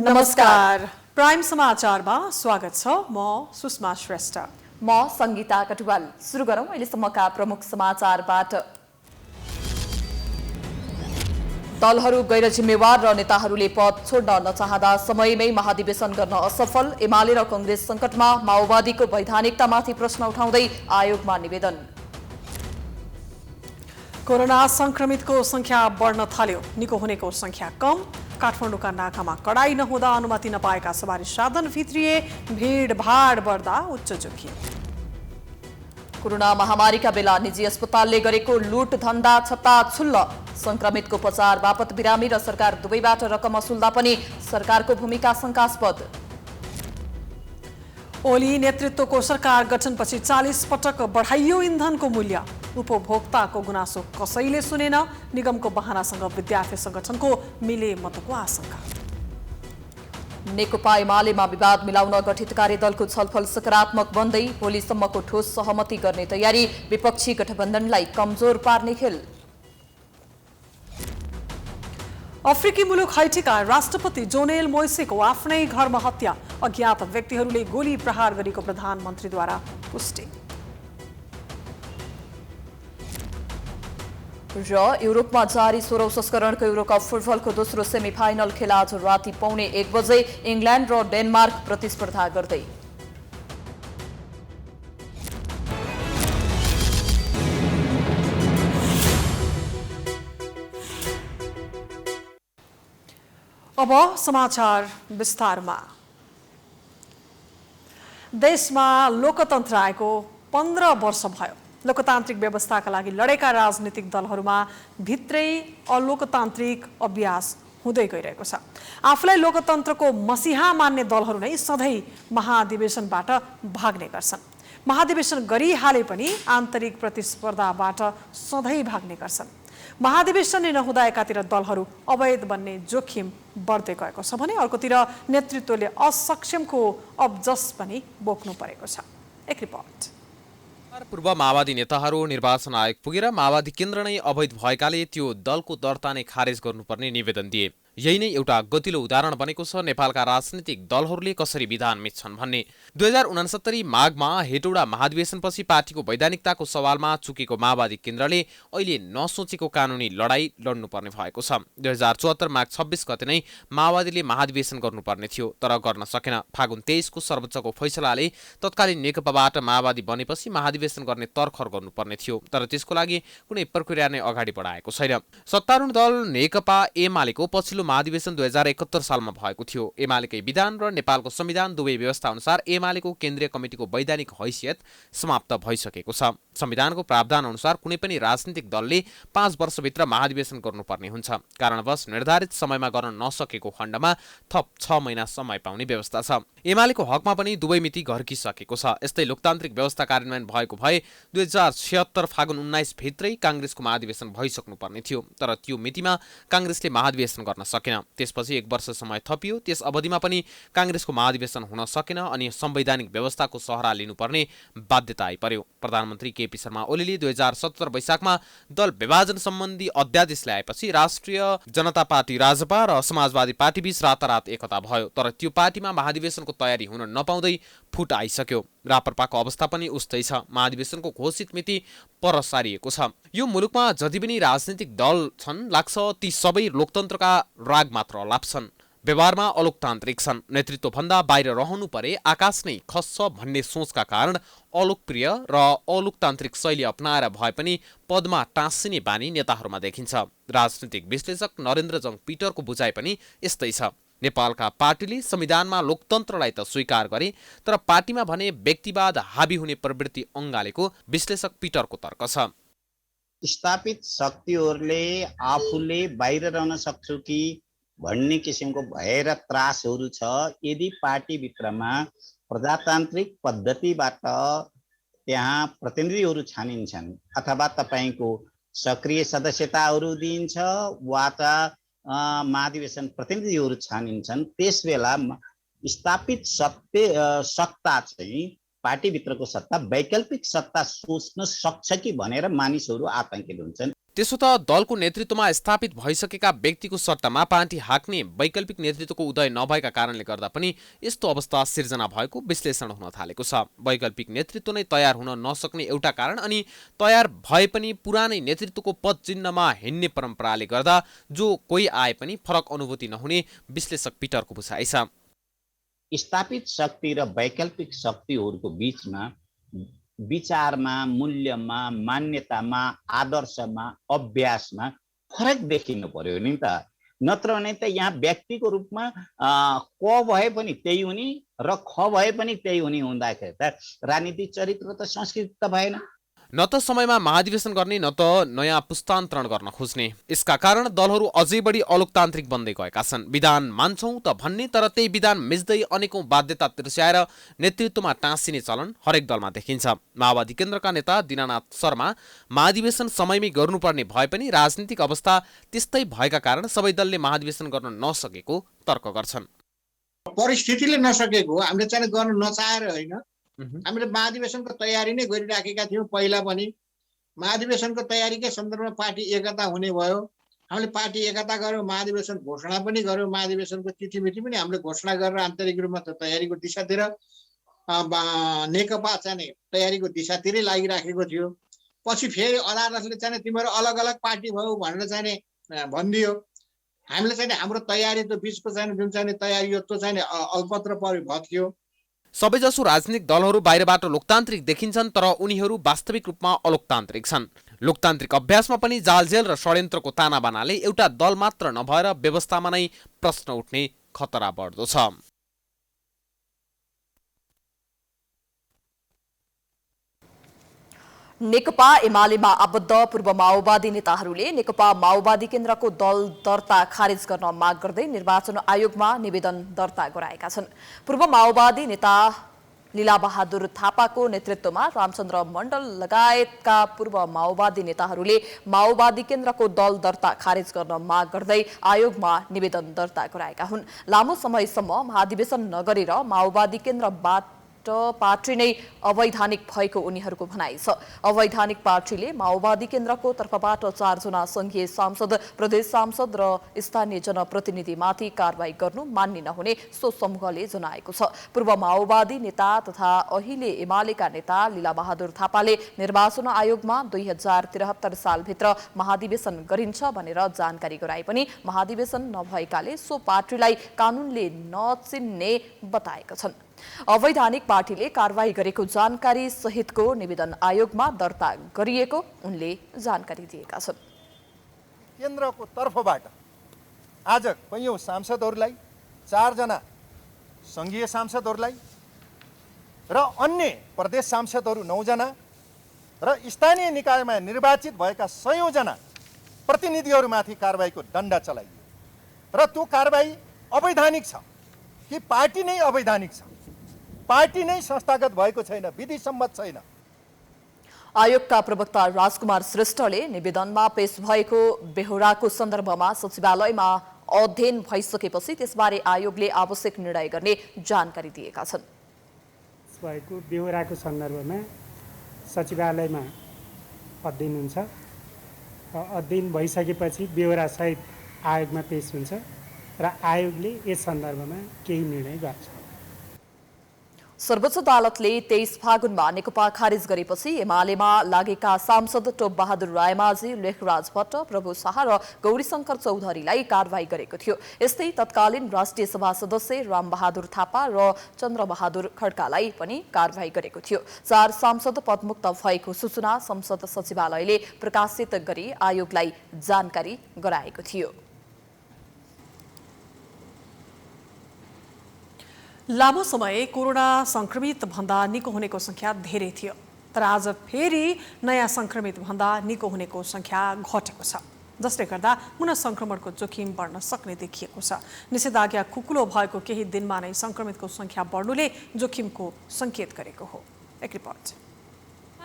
नमस्कार। प्राइम समाचारमा स्वागत छ। म सुषमा श्रेष्ठ। म संगीता कटुवाल। सुरु गरौं अहिलेसम्मका प्रमुख समाचारबाट। दलहरू गैर जिम्मेवार र नेताहरूले पद छोड्न नचाहँदा समयमै महाधिवेशन गर्न असफल। एमाले र कांग्रेस संकटमा, माओवादीको वैधानिकतामाथि प्रश्न उठाउँदै आयोगमा निवेदन। कोरोना संक्रमितको संख्या बढ्न थाल्यो, निको हुनेको संख्या कम। काठमाडौँका नाकामा कडाई नहुँदा अनुमति नपाएका सवारी साधन भित्रिए, भीडभाड बढ्दा उच्च जोखिम। कोरोना महामारीका बेला निजी अस्पतालले गरेको लुट धन्दा छत्ताछुल्ल। संक्रमितको उपचार बापत बिरामी र सरकार दुवैबाट रकम असुल्दा पनि सरकारको भूमिका शंकास्पद। ओली नेतृत्वको सरकार गठनपछि 40 पटक बढाइयो इन्धनको मूल्य। उपभोक्ताको गुनासो कसैले सुनेन। निगमको बहानासँग विद्यार्थी संगठनको मिलेमतको आशंका। नेकपा एमालेमा विवाद मिलाउन गठित कार्यदलको छलफल सकारात्मक बन्दै भोलिसम्मको ठोस सहमति गर्ने तयारी। विपक्षी गठबन्धनलाई कमजोर पार्ने खेल। अफ्रिकी मुलुक हैटीका राष्ट्रपति जोनेल मोइसेको आफ्नै घरमा हत्या। अज्ञात व्यक्तिहरूले गोली प्रहार गरेको प्रधानमन्त्रीद्वारा पुष्टि। र युरोपमा जारी 16औं संस्करणको युरोकप फुटबलको दोस्रो सेमिफाइनल खेल आज राति 1:15 बजे इङ्ल्यान्ड र डेनमार्क प्रतिस्पर्धा गर्दै। अब समाचार विस्तारमा। देशमा लोकतन्त्र आएको 15 वर्ष भयो। लोकतान्त्रिक व्यवस्थाका लागि लडेका राजनीतिक दलहरूमा भित्रै अलोकतान्त्रिक अभ्यास हुँदै गइरहेको छ। आफूलाई लोकतन्त्रको मसिहा मान्ने दलहरू नै सधैँ महाधिवेशनबाट भाग्ने गर्छन्। महाधिवेशन गरिहाले पनि आन्तरिक प्रतिस्पर्धाबाट सधैँ भाग्ने गर्छन्। महाधिवेशन नै नहुँदा एकातिर दलहरू अवैध बन्ने जोखिम बढ्दै गएको छ भने अर्कोतिर नेतृत्वले असक्षमको अब्जस पनि बोक्नु परेको छ। एक रिपोर्ट। पूर्व माओवादी नेताहरू निर्वाचन आयोग पुगेर माओवादी केन्द्र नै अवैध भएकाले त्यो दलको दर्ता नै खारेज गर्नुपर्ने निवेदन दिए। यही नै एउटा गतिलो उदाहरण बनेको छ नेपालका राजनीतिक दलहरूले कसरी विधान मिच्छन् भन्ने। 2069 माघमा हेटौडा महाधिवेशनपछि पार्टीको वैधानिकताको सवालमा चुकेको माओवादी केन्द्रले अहिले नसोचेको कानुनी लडाई लड्नुपर्ने भएको छ। 2074 माघ 26 गते नै माओवादीले महाधिवेशन गर्नुपर्ने थियो, तर गर्न सकेन। फागुन 23 को सर्वोच्चको फैसलाले तत्कालीन नेकपाबाट माओवादी बनेपछि महाधिवेशन गर्ने तर्खर गर्नुपर्ने थियो, तर त्यसको लागि कुनै प्रक्रिया नै अगाडि बढाएको छैन। सत्तारूढ दल नेकपा एमालेको पछिल्लो महाधिवेशन 2071 सालमा भएको थियो। एमालेकै विधान र नेपालको संविधान दुवै व्यवस्था अनुसार एमालेको केन्द्रीय कमिटिको वैधानिक हैसियत समाप्त भइसकेको छ। संविधानको प्रावधान अनुसार कुनै पनि राजनीतिक दलले 5 वर्षभित्र महाधिवेशन गर्नुपर्ने हुन्छ। कारणवश निर्धारित समयमा गर्न नसकेको खण्डमा थप 6 महिना समय पाउने व्यवस्था छ। एमालेको हकमा पनि दुवै मिति घर्किसकेको छ। यस्तै लोकतान्त्रिक व्यवस्था कार्यान्वयन भएको भए 2076 फागुन 19 भित्रै कांग्रेसको महाधिवेशन भइसक्नुपर्ने थियो, तर त्यो मितिमा कांग्रेसले महाधिवेशन गर्न सकेन। त्यसपछि 1 वर्ष समय थपियो। त्यस अवधिमा पनि कांग्रेसको महाधिवेशन हुन सकेन अनि संवैधानिक व्यवस्थाको सहारा लिनुपर्ने बाध्यता आइपर्यो। प्रधानमन्त्री केपी शर्मा ओलीले 2017 वैशाखमा दल विभाजन सम्बन्धी अध्यादेश ल्याएपछि राष्ट्रिय जनता पार्टी राजपा र समाजवादी पार्टीबीच रातारात एकता भयो, तर त्यो पार्टीमा महाधिवेशनको तयारी हुन नपाउँदै फुट आइसक्यो। राप्रपाको अवस्था पनि उस्तै छ। महाधिवेशनको घोषित मिति पर सारिएको छ। यो मुलुकमा जति पनि राजनीतिक दल छन् लाग्छ ती सबै लोकतन्त्रका राग मात्र लाप्छन्, व्यवहारमा अलोकतान्त्रिक छन्। नेतृत्व भन्दा बाहिर रहनु परे आकाश नै खस्छ भन्ने सोचका कारण अलोकप्रिय र अलोकतान्त्रिक शैली अपनाएर भए पनि पदमा टाँसिने बानी नेताहरूमा देखिन्छ। राजनीतिक विश्लेषक नरेन्द्रजङ पिटरको बुझाइ पनि यस्तै छ। नेपालका पार्टीले संविधानमा लोकतन्त्रलाई त स्वीकार गरे, तर पार्टीमा भने व्यक्तिवाद हाबी हुने प्रवृत्ति अँगालेको विश्लेषक पिटरको तर्क छ। स्थापित शक्तिहरूले आफूले बाहिर रहन सक्छु कि भन्ने किसिमको भय र त्रासहरू छ। यदि पार्टीभित्रमा प्रजातान्त्रिक पद्धतिबाट त्यहाँ प्रतिनिधिहरू छानिन्छन् अथवा तपाईँको सक्रिय सदस्यताहरू दिइन्छ वा त महाधिवेशन प्रतिनिधिहरू छानिन्छन्, त्यस बेला स्थापित सत्ता चाहिँ पार्टीभित्रको सत्ता वैकल्पिक सत्ता सोच्न सक्छ कि भनेर मानिसहरू आतंकित हुन्छन्। त्यसो त दलको नेतृत्वमा स्थापित भइसकेका व्यक्तिको सट्टामा पार्टी हाँक्ने वैकल्पिक नेतृत्वको उदय नभएका कारणले गर्दा पनि यस्तो अवस्था सिर्जना भएको विश्लेषण हुन थालेको छ। वैकल्पिक नेतृत्व नै तयार हुन नसक्ने एउटा कारण अनि तयार भए पनि पुरानै नेतृत्वको पद चिन्हमा हिँड्ने परम्पराले गर्दा जो कोही आए पनि फरक अनुभूति नहुने विश्लेषक पिटरको बुझाइ छ। स्थापित शक्ति र वैकल्पिक शक्तिहरूको बीचमा विचारमा, मूल्यमा, मान्यतामा, आदर्शमा, अभ्यासमा फरक देखिनु पर्यो नि त। नत्र भने त यहाँ व्यक्तिको रूपमा क भए पनि त्यही हुने र ख भए पनि त्यही हुने हुँदाखेरि त राजनीतिक चरित्र त संस्कृत त भएन। न त समयमा महाधिवेशन गर्ने न त नयाँ पुस्तान्तरण गर्न खोज्ने। यसका कारण दलहरू अझै बढी अलोकतान्त्रिक बन्दै गएका छन्। विधान मान्छौं त भन्ने तर त्यही विधान मिच्दै अनेकौं बाध्यता तिर्स्याएर नेतृत्वमा टाँसिने चलन हरेक दलमा देखिन्छ। माओवादी केन्द्रका नेता दीनानाथ शर्मा महाधिवेशन समयमै गर्नुपर्ने भए पनि राजनीतिक अवस्था त्यस्तै भएका कारण सबै दलले महाधिवेशन गर्न नसकेको तर्क गर्छन्। परिस्थितिले नसकेको, हामीले चाहिँ गर्न नचाहेर होइन। हामीले महाधिवेशनको तयारी नै गरिराखेका थियौँ। पहिला पनि महाधिवेशनको तयारीकै सन्दर्भमा पार्टी एकता हुने भयो। हामीले पार्टी एकता गर्यौँ, महाधिवेशन घोषणा पनि गर्यौँ। महाधिवेशनको तिथिमिति पनि हामीले घोषणा गरेर आन्तरिक रूपमा त तयारीको दिशातिर नेकपा चाहिँ तयारीको दिशातिरै लागिराखेको थियो। पछि फेरि अदालतले चाहिँ तिमीहरू अलग अलग पार्टी भयो भनेर चाहिँ भनिदियो। हामीले चाहिँ हाम्रो तयारी त बिचको चाहिँ जुन चाहिँ तयारी हो त्यो चाहिँ अल्पत्र भयो। सबैजसो राजनीतिक दलहरू बाहिरबाट लोकतान्त्रिक देखिन्छन् तर उनीहरू वास्तविक रूपमा अलोकतान्त्रिक छन्। लोकतान्त्रिक अभ्यासमा पनि जालझेल र षड्यन्त्रको तानाबानाले एउटा दल मात्र नभएर व्यवस्थामा नै प्रश्न उठ्ने खतरा बढ्दो छ। नेकपा एमालेमा आबद्ध पूर्व माओवादी नेताहरूले नेकपा माओवादी केन्द्रको दल दर्ता खारेज गर्न माग गर्दै निर्वाचन आयोगमा निवेदन दर्ता गराएका छन्। पूर्व माओवादी नेता लीलाबहादुर थापाको नेतृत्वमा रामचन्द्र मण्डल लगायतका पूर्व माओवादी नेताहरूले माओवादी केन्द्रको दल दर्ता खारेज गर्न माग गर्दै आयोगमा निवेदन दर्ता गराएका हुन्। लामो समयसम्म महाधिवेशन नगरेर माओवादी केन्द्रबाट पार्टी नै अवैधानिक भएको उनीहरूको भनाइ छ। अवैधानिक पार्टीले माओवादी केन्द्रको तर्फबाट 4 जना संघीय सांसद, प्रदेश सांसद र स्थानीय जनप्रतिनिधिमाथि कारवाही गर्नु मान्य नहुने सो समूहले जनाएको छ। पूर्व माओवादी नेता तथा अहिले एमालेका नेता लीलाबहादुर थापाले निर्वाचन आयोगमा 2073 सालभित्र महाधिवेशन गरिन्छ भनेर जानकारी गराए पनि महाधिवेशन नभएकाले सो पार्टीलाई कानूनले नचिन्ने बताएका छन्। अवैधानिक पार्टीले कारवाही गरेको जानकारी सहितको निवेदन आयोगमा दर्ता गरिएको उनले जानकारी दिएका छन्। केन्द्रको तर्फबाट आज कैयौं सांसदहरूलाई, 4 जना संघीय सांसदहरूलाई र अन्य प्रदेश सांसदहरू 9 जना र स्थानीय निकायमा निर्वाचित भएका 100 जना प्रतिनिधिहरूमाथि कारवाहीको डण्डा चलाइयो र त्यो कारवाही अवैधानिक छ कि पार्टी नै अवैधानिक छ, पार्टी नै संस्थागत भएको छैन, विधि सम्मत छैन। आयोगका प्रवक्ता राजकुमार श्रेष्ठले निवेदनमा पेश भएको बेहोराको सन्दर्भमा सचिवालयमा अध्ययन भइसकेपछि त्यसबारे आयोगले आवश्यक निर्णय गर्ने जानकारी दिएका छन्। भएको बेहोराको सन्दर्भमा सचिवालयमा अध्ययन हुन्छ। अध्ययन भइसकेपछि बेहोरा सहित आयोगमा पेश हुन्छ र आयोगले यस सन्दर्भमा केही निर्णय गर्छ। सर्वोच्च अदालतले 23 फागुनमा नेकपा खारेज गरेपछि एमालेमा लागेका सांसद टोप बहादुर रायमाझी, लेखराज भट्ट, प्रभु शाह र गौरीशंकर चौधरीलाई कारवाही गरेको थियो। यस्तै तत्कालीन राष्ट्रिय सभा सदस्य रामबहादुर थापा र चन्द्रबहादुर खड्कालाई पनि कारवाही गरेको थियो। 4 सांसद पदमुक्त भएको सूचना संसद सचिवालयले प्रकाशित गरी आयोगलाई जानकारी गराएको थियो। लामो समय कोरोना संक्रमित भन्दा निको हुनेको संख्या धेरै थियो, तर आज फेरि नयाँ संक्रमित भन्दा निको हुनेको संख्या घटेको छ, जसले गर्दा पुनः संक्रमणको जोखिम बढ्न सक्ने देखिएको छ। निषेधाज्ञा खुकुलो भएको केही दिनमा नै संक्रमितको संख्या बढ्नुले जोखिमको संकेत गरेको हो। एक रिपोर्ट।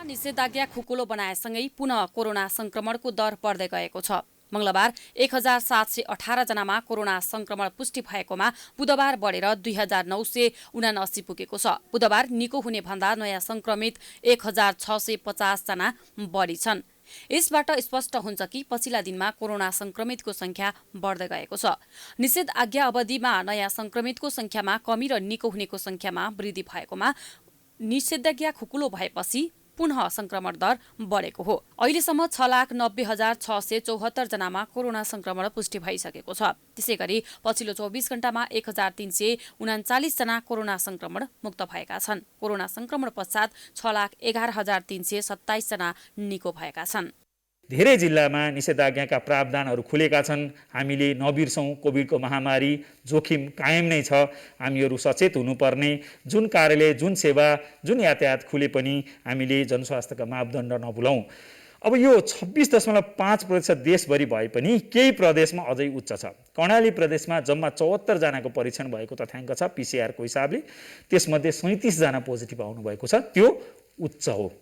निषेधाज्ञा खुकुलो बनाएसँगै पुनः कोरोना संक्रमणको दर बढ्दै गएको छ। मंगलबार 1718 जनामा कोरोना संक्रमण पुष्टि भएकोमा बुधबार बढेर 2979 पुगेको छ। बुधबार निको हुने भन्दा नयाँ संक्रमित 1650 जना बढी छन्। यसबाट स्पष्ट हुन्छ कि पछिल्ला दिनमा कोरोना संक्रमितको संख्या बढ्दै गएको छ। निषेध आज्ञा अवधिमा नयाँ संक्रमितको संख्यामा कमी र निको हुनेको संख्यामा वृद्धि भएकोमा निषेधाज्ञा खुकुलो भएपछि पुनः संक्रमण दर बढेको हो। अहिलेसम्म 6,90,674 जनामा कोरोना संक्रमण पुष्टि भइसकेको छ। त्यसैगरी पछिल्लो 24 घण्टामा 1,339 जना कोरोना संक्रमण मुक्त भएका छन्। कोरोना संक्रमण पश्चात 6,11,327 जना निको भएका छन्। धेरै जिल्लामा निषेधाज्ञाका प्रावधानहरू खुलेका छन्। हामीले नबिर्सौँ, कोभिडको महामारी जोखिम कायम नै छ। हामीहरू सचेत हुनुपर्ने। जुन कार्यालय, जुन सेवा, जुन यातायात खुले पनि हामीले जनस्वास्थ्यका मापदण्ड नभुलौँ। अब यो 26.5% देशभरि भए पनि केही प्रदेशमा अझै उच्च छ। कर्णाली प्रदेशमा जम्मा 74 जनाको परीक्षण भएको तथ्याङ्क छ PCR को हिसाबले। त्यसमध्ये 37 जना पोजिटिभ आउनुभएको छ, त्यो उच्च हो,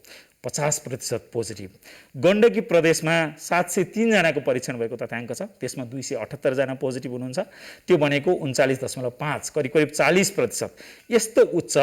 50% पोजिटिभ। गण्डकी प्रदेशमा 703 जनाको परीक्षण भएको तथ्याङ्क छ, त्यसमा 278 जना पोजिटिभ हुनुहुन्छ, त्यो भनेको 39.5, करिब 40%। यस्तो उच्च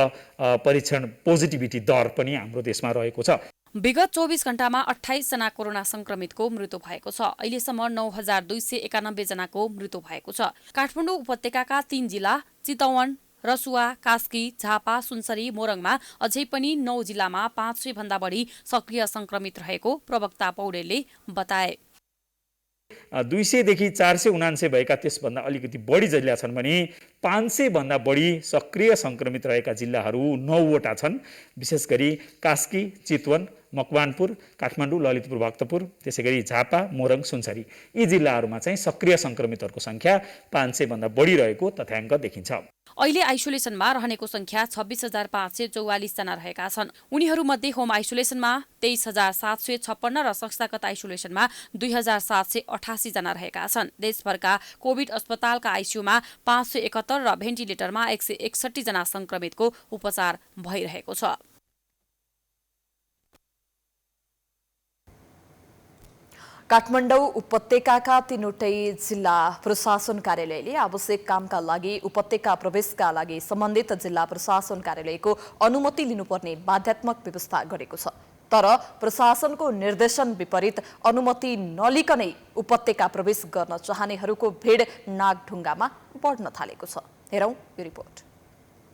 परीक्षण पोजिटिभिटी दर पनि हाम्रो देशमा रहेको छ। विगत 24 घण्टामा 28 जना कोरोना संक्रमितको मृत्यु भएको छ। अहिलेसम्म 9,291 जनाको मृत्यु भएको छ। काठमाडौँ उपत्यकाका 3 जिल्ला चितवन, रसुवा, कास्की, झापा, सुनसरी, मोरङमा अझै पनि 9 जिल्लामा 500 भन्दा बढी सक्रिय संक्रमित रहेको प्रवक्ता पौडेलले बताए। 200 देखि 479 भएका त्यसभन्दा अलिकति बढी जिल्ला छन् भने 500 भन्दा बढी सक्रिय संक्रमित रहेका जिल्लाहरू 9 वटा छन्। विशेष गरी कास्की, चितवन, मकवानपुर, काठमाडौँ, ललितपुर, भक्तपुर, त्यसैगरी झापा, मोरङ, सुनसरी यी जिल्लाहरूमा चाहिँ सक्रिय संक्रमितहरूको संख्या 500 भन्दा बढी रहेको तथ्याङ्क देखिन्छ। अहिले आइसोलेसनमा रहनेको संख्या 26,544 जना रहेका छन्। उनीहरूमध्ये होम आइसोलेसनमा 23,756 र संस्थागत आइसोलेसनमा 2,788 जना रहेका छन्। देशभरका कोभिड अस्पतालका आइसियुमा 571 र भेन्टिलेटरमा 161 जना संक्रमितको उपचार भइरहेको छ। काठमाडौँ उपत्यकाका 3वटै जिल्ला प्रशासन कार्यालयले आवश्यक कामका लागि उपत्यका प्रवेशका लागि सम्बन्धित जिल्ला प्रशासन कार्यालयको अनुमति लिनुपर्ने बाध्यात्मक व्यवस्था गरेको छ। तर प्रशासनको निर्देशन विपरीत अनुमति नलिकनै उपत्यका प्रवेश गर्न चाहनेहरूको भिड नागढुङ्गामा बढ्न थालेको छ। हेरौँ यो रिपोर्ट।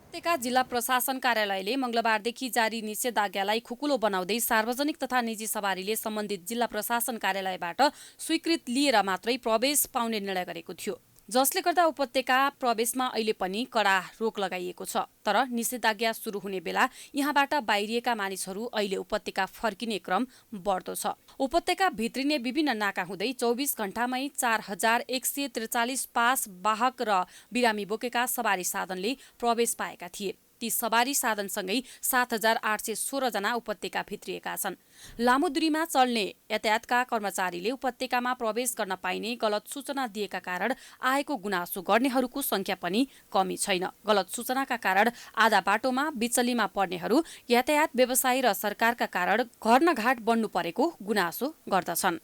उपत्यका जिल्ला प्रशासन कार्यालयले मंगलबारदेखि जारी निषेधाज्ञालाई खुकुलो बनाउँदै सार्वजनिक तथा निजी सवारीले सम्बन्धित जिल्ला प्रशासन कार्यालयबाट स्वीकृत लिएर मात्रै प्रवेश पाउने निर्णय गरेको थियो, जसले गर्दा उपत्यका प्रवेशमा अहिले पनि कडा रोक लगाइएको छ। तर निषेधाज्ञा सुरु हुने बेला यहाँबाट बाहिरिएका मानिसहरू अहिले उपत्यका फर्किने क्रम बढ्दो छ। उपत्यका भित्रिने विभिन्न नाका हुँदै 24 घण्टामै 4,143 पास वाहक र बिरामी बोकेका सवारी साधनले प्रवेश पाएका थिए। ती सवारी साधनसँगै 7,816 जना उपत्यका भित्रिएका छन्। लामो दूरीमा चल्ने यातायातका कर्मचारीले उपत्यकामा प्रवेश गर्न पाइने गलत सूचना दिएका कारण आएको गुनासो गर्नेहरूको संख्या पनि कमी छैन। गलत सूचनाका कारण आधा बाटोमा बिचलीमा पर्नेहरू यातायात व्यवसायी र सरकारका कारण घर न घाट बन्नु परेको गुनासो गर्दछन्।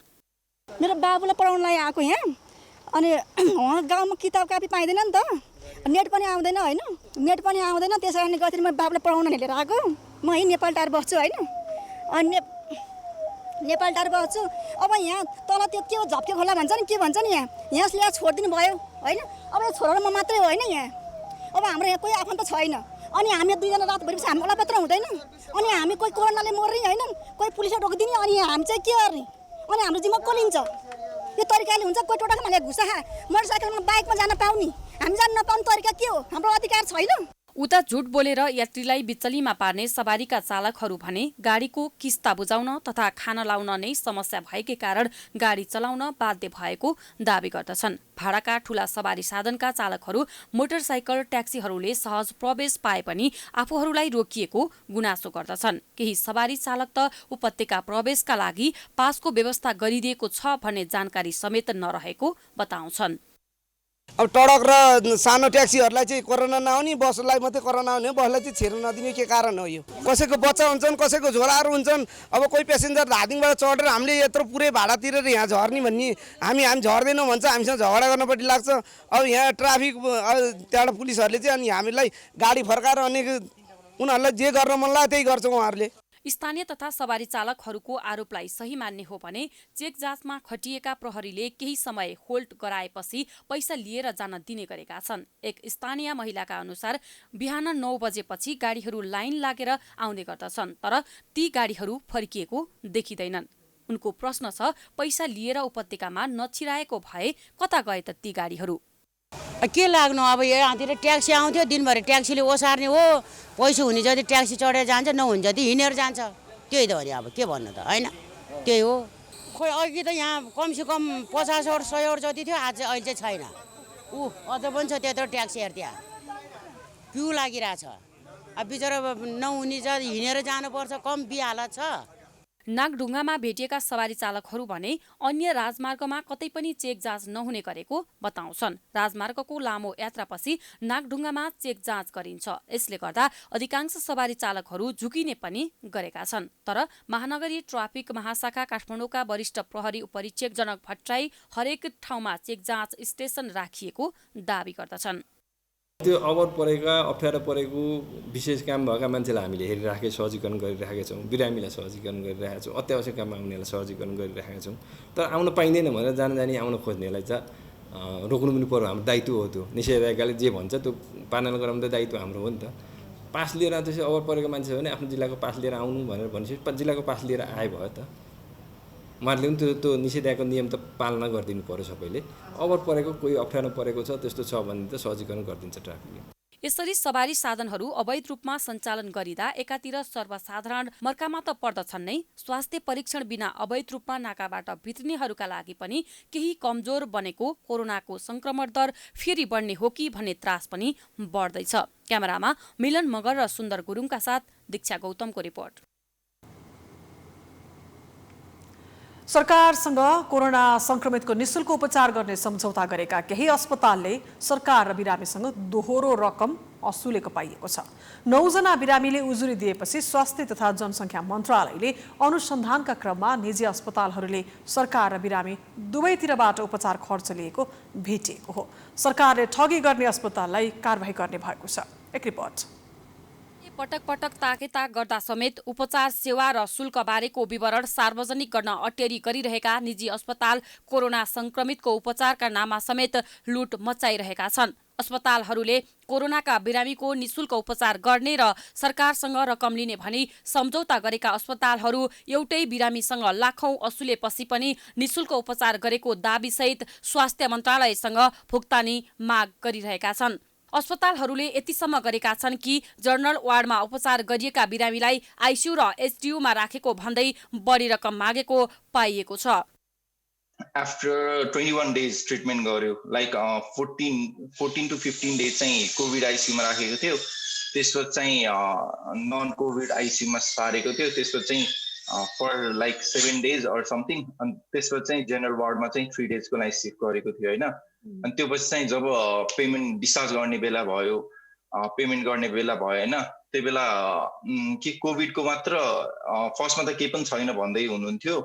मेरो बाबुलाई पढाउनलाई आएको यहाँ, अनि गाउँमा किताब कापी पाइँदैन नि त, नेट पनि आउँदैन होइन, नेट पनि आउँदैन। त्यसै कारणले गर्दाखेरि म बाबुलाई पढाउन लिएर आएको। म यहीँ नेपाल टार बस्छु होइन, अनि नेपाल टार बस्छु। अब यहाँ तल त्यो के हो झप्के खोला भन्छ नि, के भन्छ नि, यहाँ ल्याएर छोडिदिनु भयो होइन। अब यो छोडेर म मात्रै होइन यहाँ, अब हाम्रो यहाँ कोही आफन्त छैन। अनि हामी 2 जना रात भएपछि हाम्रो पत्र हुँदैन, अनि हामी कोही कोरोनाले मर्ने होइन, कोही पुलिसले रोकिदिने, अनि हामी चाहिँ के गर्ने, अनि हाम्रो जिम्मा को लिन्छ? यो तरिकाले हुन्छ। कोही टोटामा ल्याएर घुसा मोटरसाइकलमा बाइकमा जान पाउने, हामी जान नपाउने तरिका के हो? हाम्रो अधिकार छैन। उता झुट बोलेर यात्रीलाई बिचलीमा पार्ने सवारीका चालकहरू भने गाडीको किस्ता बुझाउन तथा खाना लाउन नै समस्या भएकै कारण गाडी चलाउन बाध्य भएको दावी गर्दछन्। भाडाका ठूला सवारी साधनका चालकहरू मोटरसाइकल ट्याक्सीहरूले सहज प्रवेश पाए पनि आफूहरूलाई रोकिएको गुनासो गर्दछन्। केही सवारी चालक त उपत्यका प्रवेशका लागि पासको व्यवस्था गरिदिएको छ भन्ने जानकारी समेत नरहेको बताउँछन्। अब टडक र सानो ट्याक्सीहरूलाई चाहिँ कोरोना नआउने, बसलाई मात्रै कोरोना आउने, बसलाई चाहिँ छिर्न नदिने के कारण हो? यो कसैको बच्चा हुन्छन्, कसैको झोलाहरू हुन्छन्। अब कोही प्यासेन्जर धादिङबाट चढेर हामीले यत्रो पुरै भाडा तिरेर यहाँ झर्ने भन्ने, हामी झर्दैनौँ भन्छ, हामीसँग झगडा गर्नपट्टि लाग्छ। अब यहाँ ट्राफिक त्यहाँबाट पुलिसहरूले चाहिँ अनि हामीलाई गाडी फर्काएर अनि उनीहरूलाई जे गर्न मन लाग्यो त्यही गर्छ उहाँहरूले। स्थानीय तथा सवारी चालकहरूको आरोपलाई सही मान्ने हो भने चेक जाँचमा खटिएका प्रहरीले केही समय होल्ड गराएपछि पैसा लिएर जान दिने गरेका छन्। एक स्थानीय महिलाका अनुसार बिहान 9 बजेपछि गाडीहरू लाइन लागेर आउने गर्दछन्, तर ती गाडीहरू फर्किएको देखिँदैनन्। उनको प्रश्न छ, पैसा लिएर उपत्यकामा नछिराएको भए कता गए त ती गाडीहरू? के लाग्नु, अब यहाँतिर ट्याक्सी आउँथ्यो, दिनभरि ट्याक्सीले ओसार्ने हो, पैसा हुने जति ट्याक्सी चढेर जान्छ, नहुने जति हिँडेर जान्छ। त्यही त हो नि, अब के भन्नु त, होइन? त्यही हो। खोइ अघि त यहाँ कमसेकम 50 100 जति थियो, आज अहिले चाहिँ छैन। अझ पनि छ त्यत्रो ट्याक्सीहरू त्यहाँ क्यु लागिरहेछ। अब बिचरा नहुने जति हिँडेर जानुपर्छ, कम बिहालत छ। नागढुङ्गामा भेटिएका सवारी चालकहरू भने अन्य राजमार्गमा कतै पनि चेक जाँच नहुने गरेको बताउँछन्। राजमार्गको लामो यात्रापछि नागढुङ्गामा चेक जाँच गरिन्छ। यसले गर्दा अधिकांश सवारी चालकहरू झुकिने पनि गरेका छन्। तर महानगरीय ट्राफिक महाशाखा काठमाडौँका वरिष्ठ प्रहरी उपरीक्षक जनक भट्टराई हरेक ठाउँमा चेक जाँच स्टेसन राखिएको दावी गर्दछन्। त्यो अवर परेका अप्ठ्यारो परेको विशेष काम भएका मान्छेलाई हामीले हेरिराखेका सहजीकरण गरिरहेका छौँ। बिरामीलाई सहजीकरण गरिरहेका छौँ। अत्यावश्यक काममा आउनेलाई सहजीकरण गरिरहेका छौँ। तर आउन पाइँदैन भनेर जानी आउन खोज्नेलाई चाहिँ रोक्नु पनि पर्यो। हाम्रो दायित्व हो त्यो। निषेधाज्ञाले जे भन्छ त्यो पालना गराउनु त दायित्व हाम्रो हो नि त। पास लिएर त्यसै अवर परेको मान्छे हो भने आफ्नो जिल्लाको पास लिएर आउनु भनेर भनेपछि जिल्लाको पास लिएर आए भयो त। उहाँहरूले पनि त्यो निषेधाज्ञाको नियम त पालना गरिदिनु पर्यो सबैले। अवर परेको कोही अप्ठ्यारो परेको छ त्यस्तो छ भने त सहजीकरण गरिदिन्छ ट्राफिकले। यसरी सवारी साधनहरू अवैध रूपमा सञ्चालन गरिँदा एकातिर सर्वसाधारण मर्कामा त पर्दछन् नै, स्वास्थ्य परीक्षण बिना अवैध रूपमा नाकाबाट भित्रिनेहरूका लागि पनि केही कमजोर बनेको कोरोनाको संक्रमण दर फेरि बढ्ने हो कि भन्ने त्रास पनि बढ्दैछ। क्यामेरामा मिलन मगर र सुन्दर गुरुङका साथ दीक्षा गौतमको रिपोर्ट। सरकारसँग कोरोना संक्रमितको निशुल्क उपचार गर्ने सम्झौता गरेका केही अस्पतालले सरकार र बिरामीसँग दोहोरो रकम असुलेको पाइएको छ। 9 जना बिरामीले उजुरी दिएपछि स्वास्थ्य तथा जनसङ्ख्या मन्त्रालयले अनुसन्धानका क्रममा निजी अस्पतालहरूले सरकार र बिरामी दुवैतिरबाट उपचार खर्च लिएको भेटिएको हो। सरकारले ठगी गर्ने अस्पताललाई कारबाही गर्ने भएको छ। एक रिपोर्ट। पटक पटक ताकेता गर्दा समेत उपचार सेवा र शुल्क बारेको विवरण सार्वजनिक गर्न अटेरी गरिरहेका निजी अस्पताल कोरोना संक्रमितको उपचारका नाममा समेत लुट मचाइरहेका छन्। अस्पतालहरूले कोरोनाका बिरामीको निशुल्क उपचार गर्ने र सरकारसँग रकम लिने भनी सम्झौता गरेका अस्पतालहरू एउटै बिरामीसँग लाखौं असुलेपछि पनि निशुल्क उपचार गरेको दाबीसहित स्वास्थ्य मन्त्रालयसँग भुक्तानी माग गरिरहेका छन्। अस्पतालहरूले यतिसम्म गरेका छन् कि जर्नल वार्डमा उपचार गरिएका बिरामीलाई आइसियु र एचडियुमा राखेको भन्दै बढी रकम मागेको पाइएको छ। आफ्टर 21 डेज ट्रिटमेन्ट गर्यो, लाइक 14 to 15 डेज चाहिँ कोभिड आइसियुमा राखेको थियो, त्यसपछि चाहिँ नन कोभिड आइसियुमा सारेको थियो, त्यसपछि चाहिँ for like 7 days or something, अनि त्यसपछि चाहिँ जेनरल वार्डमा चाहिँ 3 डेजको लागि सिफ्ट गरेको थियो होइन। अनि त्यो पछि चाहिँ जब पेमेन्ट डिस्चार्ज गर्ने बेला भयो, पेमेन्ट गर्ने बेला भयो होइन, त्यो बेला कि कोभिडको मात्र फर्स्टमा त केही पनि छैन भन्दै हुनुहुन्थ्यो।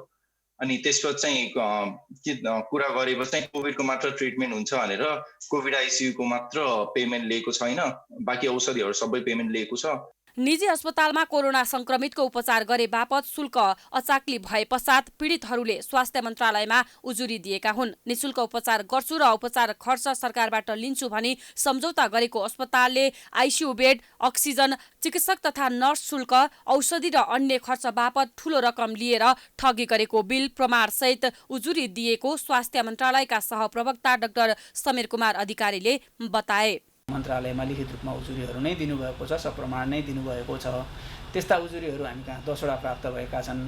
अनि त्यसपछि चाहिँ के कुरा गरेपछि चाहिँ कोभिडको मात्र ट्रिटमेन्ट हुन्छ भनेर कोभिड आइसियुको मात्र पेमेन्ट लिएको छैन, बाँकी औषधिहरू सबै पेमेन्ट लिएको छ। निजी अस्पतालमा कोरोना संक्रमितको उपचार गरे बापत शुल्क अचाक्ली भए पश्चात पीडितहरूले स्वास्थ्य मन्त्रालयमा उजुरी दिएका हुन्। निशुल्क उपचार गर्छु र उपचार खर्च सरकारबाट लिन्छु भनी सम्झौता गरेको अस्पतालले आइसियु बेड, अक्सिजन, चिकित्सक तथा नर्स शुल्क, औषधि र अन्य खर्च बापत ठूलो रकम लिएर ठगी गरेको बिल प्रमाणसहित उजुरी दिएको स्वास्थ्य मन्त्रालयका सहप्रवक्ता डाक्टर समीर कुमार अधिकारीले बताए। मन्त्रालयमा लिखित रूपमा उजुरीहरू नै दिनुभएको छ, सप्रमाण नै दिनुभएको छ। त्यस्ता उजुरीहरू हामी कहाँ 10 वटा प्राप्त भएका छन्।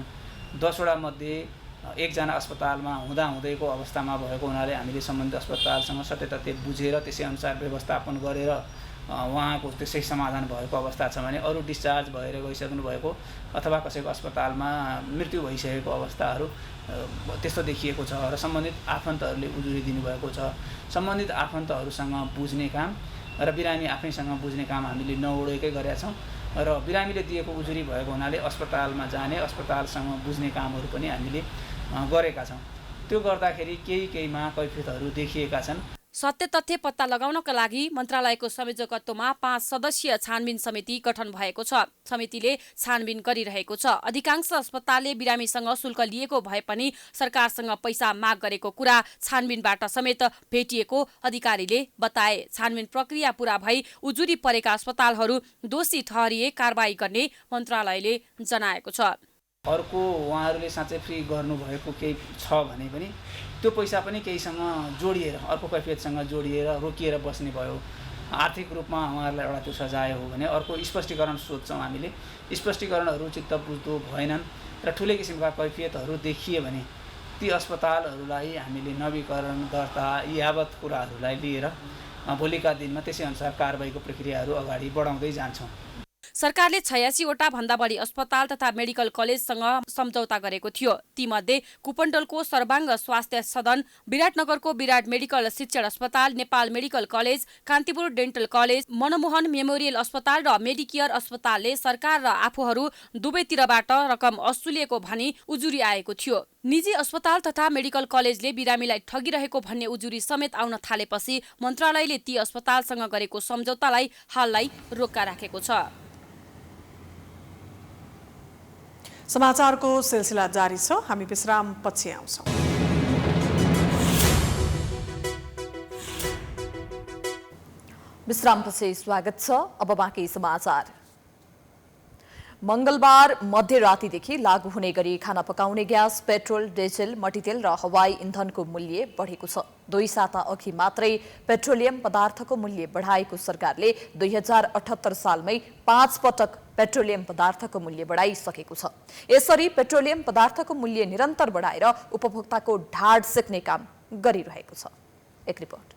10 वटा मध्ये 1 जना अस्पतालमा हुँदाहुँदैको अवस्थामा भएको हुनाले हामीले सम्बन्धित अस्पतालसँग सत्यतथ्य बुझेर त्यसै अनुसार व्यवस्थापन गरेर उहाँको त्यसै समाधान भएको अवस्था छ भने अरू डिस्चार्ज भएर गइसक्नु भएको अथवा कसैको अस्पतालमा मृत्यु भइसकेको अवस्थाहरू त्यस्तो देखिएको छ र सम्बन्धित आफन्तहरूले उजुरी दिनुभएको छ। सम्बन्धित आफन्तहरूसँग बुझ्ने काम र बिरामी आफैसँग बुझ्ने काम हामीले नउडेकै गरेका छौँ र बिरामीले दिएको उजुरी भएको हुनाले अस्पतालमा जाने, अस्पतालसँग बुझ्ने कामहरू पनि हामीले गरेका छौँ। त्यो गर्दाखेरि केहीमा कैफियतहरू देखिएका छन्। सत्य तथ्य पत्ता लगाउनका लागि मन्त्रालयको संयोजकत्वमा 5 सदस्यीय छानबिन समिति गठन भएको छ। समितिले छानबिन गरिरहेको छ। अधिकांश अस्पतालले बिरामीसँग शुल्क लिएको भए पनि सरकारसँग पैसा माग गरेको कुरा छानबिनबाट समेत भेटिएको अधिकारीले बताए। छानबिन प्रक्रिया पूरा भई उजुरी परेका अस्पतालहरू दोषी ठहरिए कारबाही गर्ने मन्त्रालयले जनाएको छ। अर्को उहाँहरूले साँच्चै फ्री गर्नुभएको केही छ भने पनि त्यो पैसा पनि केहीसँग जोडिएर अर्को कैफियतसँग जोडिएर रोकिएर बस्ने भयो। आर्थिक रूपमा उहाँहरूलाई एउटा त्यो सजाय हो भने अर्को स्पष्टीकरण सोध्छौँ हामीले। स्पष्टीकरणहरू चित्त बुझ्दो भएनन् र ठुलै किसिमका कैफियतहरू देखिए भने ती अस्पतालहरूलाई हामीले नवीकरण दर्ता यावत कुराहरूलाई लिएर भोलिका दिनमा त्यसै अनुसार कारबाहीको प्रक्रियाहरू अगाडि बढाउँदै जान्छौँ। सरकारले 86 वटा भन्दा बढी अस्पताल तथा मेडिकल कलेजसँग सम्झौता गरेको थियो। तीमध्ये कुपण्डलको सर्वाङ्ग स्वास्थ्य सदन, विराटनगरको विराट मेडिकल शिक्षण अस्पताल, Nepal medical college, Kantipur dental college, Manmohan memorial अस्पताल र मेडिकेयर अस्पतालले सरकार र आफूहरू दुवैतिरबाट रकम असुलिएको भनी उजुरी आएको थियो। निजी अस्पताल तथा मेडिकल कलेजले बिरामीलाई ठगिरहेको भन्ने उजुरी समेत आउन थालेपछि मन्त्रालयले ती अस्पतालसँग गरेको सम्झौतालाई हाललाई रोक्का राखेको छ। समाचारको सिलसिला जारी छ। हामी विश्राम पछि आउँछौँ। विश्रामपछि स्वागत छ। अब बाँकी समाचार। मंगलबार मध्यरातिदेखि लागू हुने गरी खाना पकाउने ग्यास, पेट्रोल, डिजेल, मट्टीतेल र हवाई इन्धनको मूल्य बढेको छ। 2 साता अघि मात्रै पेट्रोलियम पदार्थको मूल्य बढाएको सरकारले 2078 सालमै 5 पटक पेट्रोलियम पदार्थको मूल्य बढाइसकेको छ। यसरी पेट्रोलियम पदार्थको मूल्य निरन्तर बढाएर उपभोक्ताको ढाड सेक्ने काम गरिरहेको छ। एक रिपोर्ट।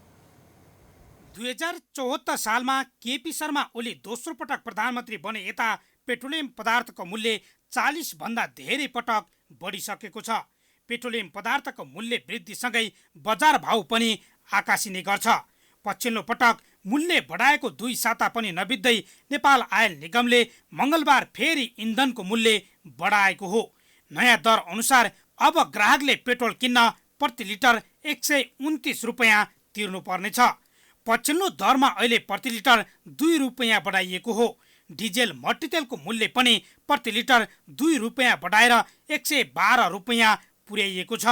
2074 सालमा केपी शर्मा ओली दोस्रो पटक प्रधानमन्त्री बने यता पेट्रोलियम पदार्थको मूल्य 40 भन्दा धेरै पटक बढिसकेको छ। पेट्रोलियम पदार्थको मूल्य वृद्धिसँगै बजार भाउ पनि आकाशिने गर्छ। पछिल्लो पटक मूल्य बढाएको 2 साता पनि नबित्दै नेपाल आयल निगमले मंगलबार फेरि इन्धनको मूल्य बढाएको हो। नयाँ दर अनुसार अब ग्राहकले पेट्रोल किन्न प्रति लिटर 129 रुपैयाँ तिर्नुपर्नेछ। पछिल्लो दरमा अहिले प्रति लिटर 2 रुपैयाँ बढाइएको हो। डिजेल मट्टीतेलको मूल्य पनि प्रति लिटर 2 रुपैयाँ बढाएर 112 रुपैयाँ पुर्याइएको छ।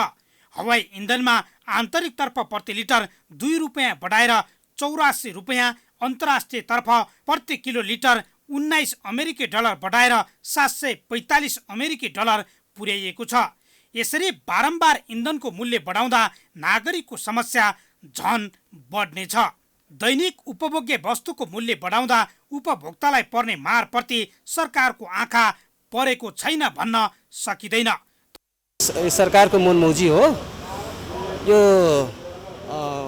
हवाई इन्धनमा आन्तरिकतर्फ प्रति लिटर 2 रुपैयाँ बढाएर 84 रुपैयाँ, अन्तर्राष्ट्रिय तर्फ प्रति किलो लिटर 19 अमेरिकी डलर बढाएर 745 अमेरिकी डलर पुर्याइएको छ। यसरी बारम्बार इन्धनको मूल्य बढाउँदा नागरिकको समस्या झन बढ्नेछ। दैनिक उपभोग्य वस्तुको मूल्य बढाउँदा उपभोक्तालाई पर्ने मारप्रति सरकारको आँखा परेको छैन भन्न सकिँदैन। सरकारको मनमौजी हो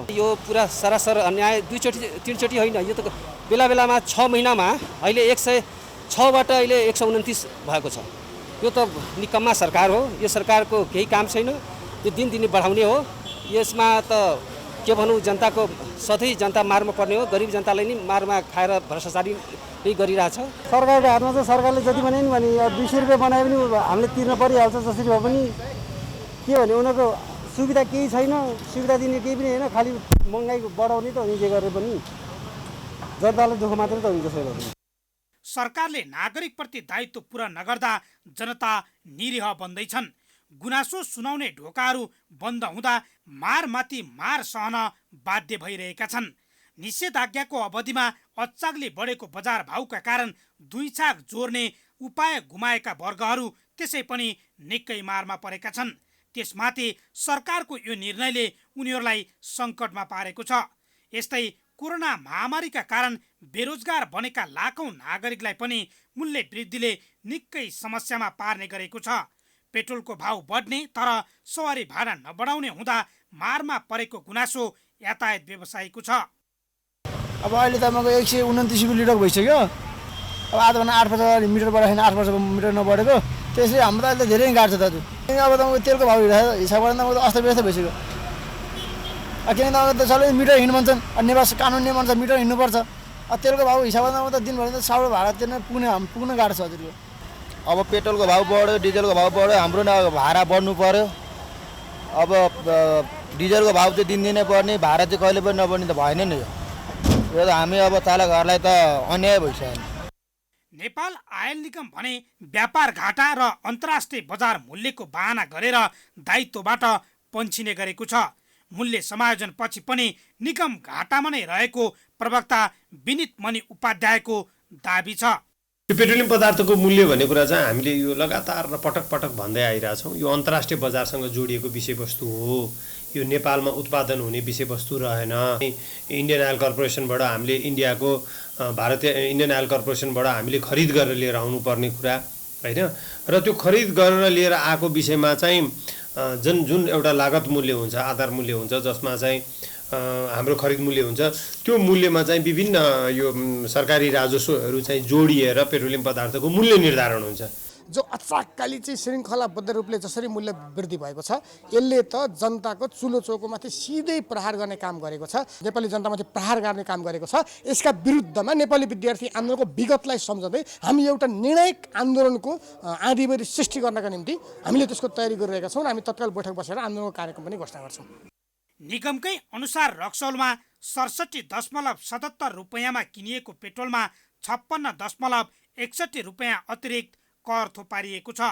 यो पुरा सरासर अन्याय। 2-3 होइन, यो त बेला बेलामा 6 महिनामा अहिले 106बाट अहिले 129 भएको छ। यो त निकम्मा सरकार हो। यो सरकारको केही काम छैन। यो दिनदिनै बढाउने हो। यसमा त के भनौँ, जनताको सधैँ जनता मारमा पर्ने हो। गरिब जनतालाई नि मारमा खाएर भ्रष्टाचारी नै गरिरहेछ। सरकारको हातमा चाहिँ सरकारले जति भने नि 200 रुपियाँ बनाए पनि हामीले तिर्न परिहाल्छ। जसरी भए पनि के भने उनीहरूको सुविधा केही छैन। सुविधा दिने केही पनि होइन, खालि महँगाई बढाउने त हो नि। जे गरे पनि जनतालाई दुःख मात्रै त हुन्छ। सरकारले नागरिकप्रति दायित्व पुरा नगर्दा जनता निरीह बन्दैछन्। गुनासो सुनाउने ढोकाहरू बन्द हुँदा मारमाथि मार सहन बाध्य भइरहेका छन्। निषेधाज्ञाको अवधिमा अचाग्ली बढेको बजार भाउका कारण 2 छाक जोड्ने उपाय गुमाएका वर्गहरू त्यसै पनि निकै मारमा परेका छन्। त्यसमाथि सरकारको यो निर्णयले उनीहरूलाई सङ्कटमा पारेको छ। यस्तै कोरोना महामारीका कारण बेरोजगार बनेका लाखौं नागरिकलाई पनि मूल्य वृद्धिले निकै समस्यामा पार्ने गरेको छ। पेट्रोलको भाउ बढ्ने तर सवारी भाडा नबढाउने हुँदा मारमा परेको गुनासो यातायात व्यवसायीको छ। अब अहिले तपाईँको 129 रुपियाँ लिटर भइसक्यो। अब आज भन्दा 8 वर्ष मिटर बढाएन, 8 वर्ष मिटर नबढेको। त्यसले हाम्रो त अहिले धेरै गाड्छ दाजु। अब तपाईँको तेलको भाउ हिसाब गर्दा तपाईँको अस्तव्यस्त भइसक्यो। किनकि तपाईँको त सबैले मिटर हिँड्नु भन्छन्। नेपाल कानुन नियम अनुसार मिटर हिँड्नुपर्छ। तेलको भाउ हिसाब गर्दा त दिनभरि त 100 भाडा तिर्न पुग्न गाह्रो छ हजुरको। अब पेट्रोलको भाउ बढ्यो, डिजेलको भाउ बढ्यो, हाम्रो भाडा बढ्नु पर्यो। अब डिजलको भाउ चाहिँ दिनदिनै बढ्ने, भाडा चाहिँ कहिले पनि नबढ्ने त भएन नि यो त हामी अब चालकहरूलाई त अन्याय भइसक्यो। नेपाल आयल निगम भने व्यापार घाटा र अन्तर्राष्ट्रिय बजार मूल्यको बहाना गरेर दायित्वबाट पन्छिने गरेको छ। मूल्य समायोजन पछि पनि निगम घाटामा नै रहेको प्रवक्ता विनित मणि उपाध्यायको दाबी छ। यो पेट्रोलियम पदार्थको मूल्य भन्ने कुरा चाहिँ हामीले यो लगातार र पटक पटक भन्दै आइरहेछौँ। यो अन्तर्राष्ट्रिय बजारसँग जोडिएको विषयवस्तु हो, यो नेपालमा उत्पादन हुने विषयवस्तु रहेन। इन्डियन आयल कर्पोरेसनबाट हामीले भारतीय इन्डियन आयल कर्पोरेसनबाट हामीले खरिद गरेर लिएर आउनुपर्ने कुरा होइन, र त्यो खरिद गरेर लिएर आएको विषयमा चाहिँ जुन एउटा लागत मूल्य हुन्छ, आधार मूल्य हुन्छ, जसमा चाहिँ हाम्रो खरिद मूल्य हुन्छ, त्यो मूल्यमा चाहिँ विभिन्न यो सरकारी राजस्वहरू चाहिँ जोडिएर पेट्रोलियम पदार्थको मूल्य निर्धारण हुन्छ। जो अचाक्काली चाहिँ श्रृङ्खलाबद्ध रूपले जसरी मूल्य वृद्धि भएको छ, यसले त जनताको चुलो चौकोमाथि सिधै प्रहार गर्ने काम गरेको छ, नेपाली जनतामाथि प्रहार गर्ने काम गरेको छ। यसका विरुद्धमा नेपाली विद्यार्थी आन्दोलनको विगतलाई सम्झँदै हामी एउटा निर्णायक आन्दोलनको आँधीबेहरी सृष्टि गर्नका निम्ति हामीले त्यसको तयारी गरिरहेका छौँ र हामी तत्काल बैठक बसेर आन्दोलनको कार्यक्रम पनि घोषणा गर्छौँ। निगमकै अनुसार रक्सौलमा 67.77 रुपैयाँमा किनिएको पेट्रोलमा 56.61 रुपैयाँ अतिरिक्त कर थोपारिएको छ।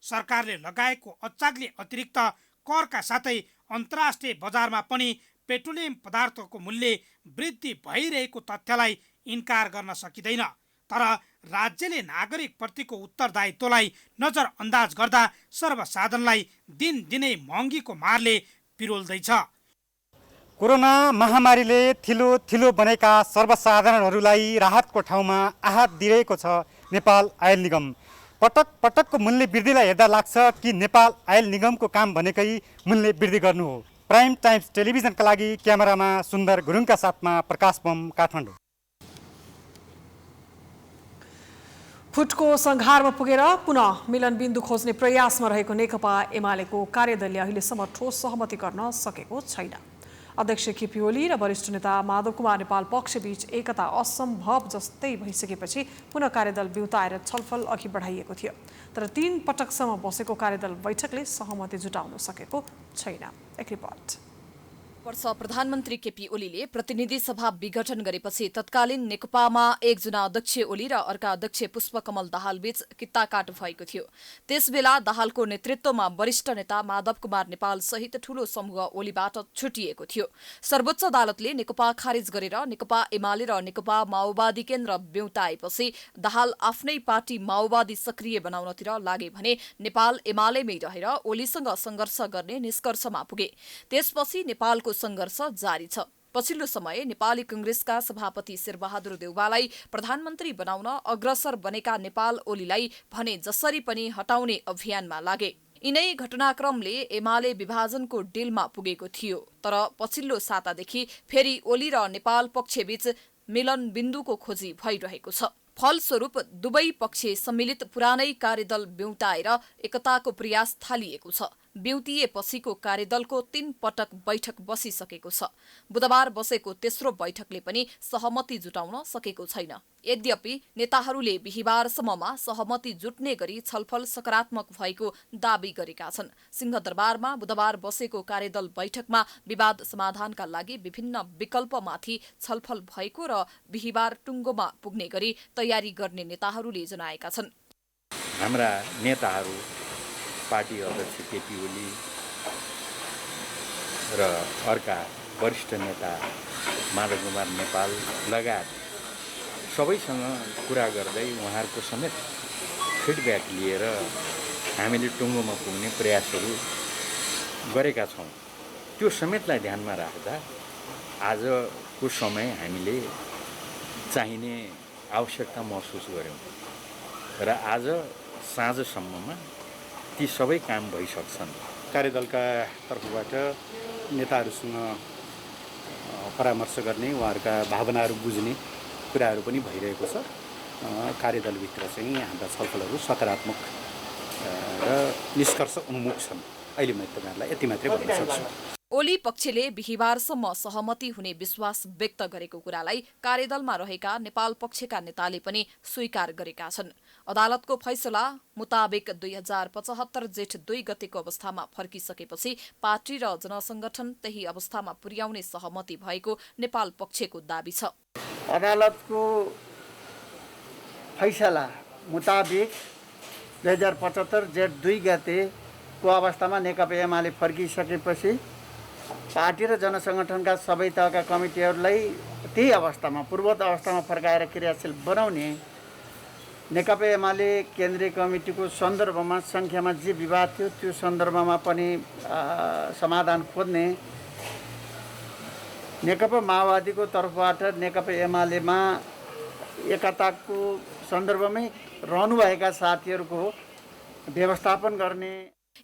सरकारले लगाएको अचाग्ले अतिरिक्त करका साथै अन्तर्राष्ट्रिय बजारमा पनि पेट्रोलियम पदार्थको मूल्य वृद्धि भइरहेको तथ्यलाई इन्कार गर्न सकिँदैन। तर राज्यले नागरिकप्रतिको उत्तरदायित्वलाई नजरअन्दाज गर्दा सर्वसाधारणलाई दिनदिनै महँगीको मारले पिरोल्दैछ। कोरोना महामारीले थिलो बनेका सर्वसाधारणहरूलाई राहतको ठाउँमा आहत दिइरहेको छ नेपाल आयल निगम। पटकको मूल्य वृद्धिलाई हेर्दा लाग्छ कि नेपाल आयल निगमको काम भनेकै मूल्य वृद्धि गर्नु हो। प्राइम टाइम्स टेलिभिजनका लागि क्यामेरामा सुन्दर गुरुङका साथमा प्रकाश बम, काठमाडौँ। फुटको संघारमा पुगेर पुनः मिलनबिन्दु खोज्ने प्रयासमा रहेको नेकपा एमालेको कार्यदलले अहिलेसम्म ठोस सहमति गर्न सकेको छैन। अध्यक्ष केपी ओली र वरिष्ठ नेता माधव कुमार नेपाल पक्षबीच एकता असम्भव जस्तै भइसकेपछि पुनः कार्यदल बिउताएर छलफल अघि बढाइएको थियो। तर 3 पटकसम्म बसेको कार्यदल बैठकले सहमति जुटाउन सकेको छैन। एक रिपोर्ट। वर्ष प्रधानमन्त्री केपी ओलीले प्रतिनिधि सभा विघटन गरेपछि तत्कालीन नेकपामा एकजना अध्यक्ष ओली र अर्का अध्यक्ष पुष्पकमल दाहालबीच कित्ताकाट भएको थियो। त्यसबेला दाहालको नेतृत्वमा वरिष्ठ नेता माधव कुमार नेपाल सहित ठूलो समूह ओलीबाट छुटिएको थियो। सर्वोच्च अदालतले नेकपा खारिज गरेर नेकपा एमाले र नेकपा माओवादी केन्द्र बिउताएपछि दाहाल आफ्नै पार्टी माओवादी सक्रिय बनाउनतिर लागे भने नेपाल एमालेमै रहेर ओलीसँग संघर्ष गर्ने निष्कर्षमा पुगे। त्यसपछि नेपालको संघर्ष जारी छ। पछिल्लो समय नेपाली कांग्रेसका सभापति शेरबहादुर देउवालाई प्रधानमन्त्री बनाउन अग्रसर बनेका नेपाल ओलीलाई भने जसरी पनि हटाउने अभियानमा लागे। यिनै घटनाक्रमले एमाले विभाजनको डिलमा पुगेको थियो। तर पछिल्लो सातादेखि फेरि ओली र नेपाल पक्षबीच मिलन बिन्दुको खोजी भइरहेको छ। फलस्वरूप दुवै पक्ष सम्मिलित पुरानै कार्यदल बिउताएर एकताको प्रयास थालिएको छ। बिउतिएपछिको कार्यदलको 3 पटक बैठक बसिसकेको छ। बुधबार बसेको तेस्रो बैठकले पनि सहमति जुटाउन सकेको छैन। यद्यपि नेताहरूले बिहीबारसम्ममा सहमति जुट्ने गरी छलफल सकारात्मक भएको दावी गरेका छन्। सिंहदरबारमा बुधबार बसेको कार्यदल बैठकमा विवाद समाधानका लागि विभिन्न विकल्पमाथि छलफल भएको र बिहीबार टुङ्गोमा पुग्ने गरी तयारी गर्ने नेताहरूले जनाएका छन्। हाम्रा नेताहरू पार्टी अध्यक्ष केपी ओली र अर्का वरिष्ठ नेता माधव कुमार नेपाल लगायत सबैसँग कुरा गर्दै उहाँहरूको समेत फिडब्याक लिएर हामीले टुङ्गोमा पुग्ने प्रयासहरू गरेका छौँ। त्यो समेतलाई ध्यानमा राख्दा आजको समय हामीले चाहिने आवश्यकता महसुस गऱ्यौँ र आज साँझसम्ममा ती सबै काम भइसक्छन्। कार्यदलका तर्फबाट नेताहरूसँग परामर्श गर्ने, उहाँहरूका भावनाहरू बुझ्ने कुराहरू पनि भइरहेको छ। कार्यदलभित्र चाहिँ हाम्रा छलफलहरू सकारात्मक र निष्कर्ष उन्मुख छन्। अहिले म तपाईँहरूलाई यति मात्रै भन्न सक्छु। ओली पक्षले बिहिबारसम्म सहमति हुने विश्वास व्यक्त गरेको कुरालाई कार्यदलमा रहेका नेपाल पक्षका नेताले पनि स्वीकार गरेका छन्। अदालतको फैसला मुताबिक 2075 जेठ 2 गतेको अवस्थामा फर्किसकेपछि पार्टी र जनसंगठन त्यही अवस्थामा पुर्याउने सहमति भएको नेपाल पक्षको दाबी छ। अदालतको फैसला मुताबिक 2075 जेठ 2 गतेको अवस्थामा नेकपा एमाले फर्किसकेपछि पार्टी र जनसंगठनका सबै तहका कमिटीहरूलाई त्यही अवस्थामा पूर्ववत अवस्थामा फर्काएर क्रियाशील बनाउने नेकपा एमाले केन्द्रीय कमिटीको सन्दर्भमा संख्यामा जे विवाद थियो त्यो सन्दर्भमा पनि समाधान खोज्ने नेकपा माओवादीको तर्फबाट नेकपा एमालेमा एकताको सन्दर्भमै रहनुभएका साथीहरूको व्यवस्थापन गर्ने।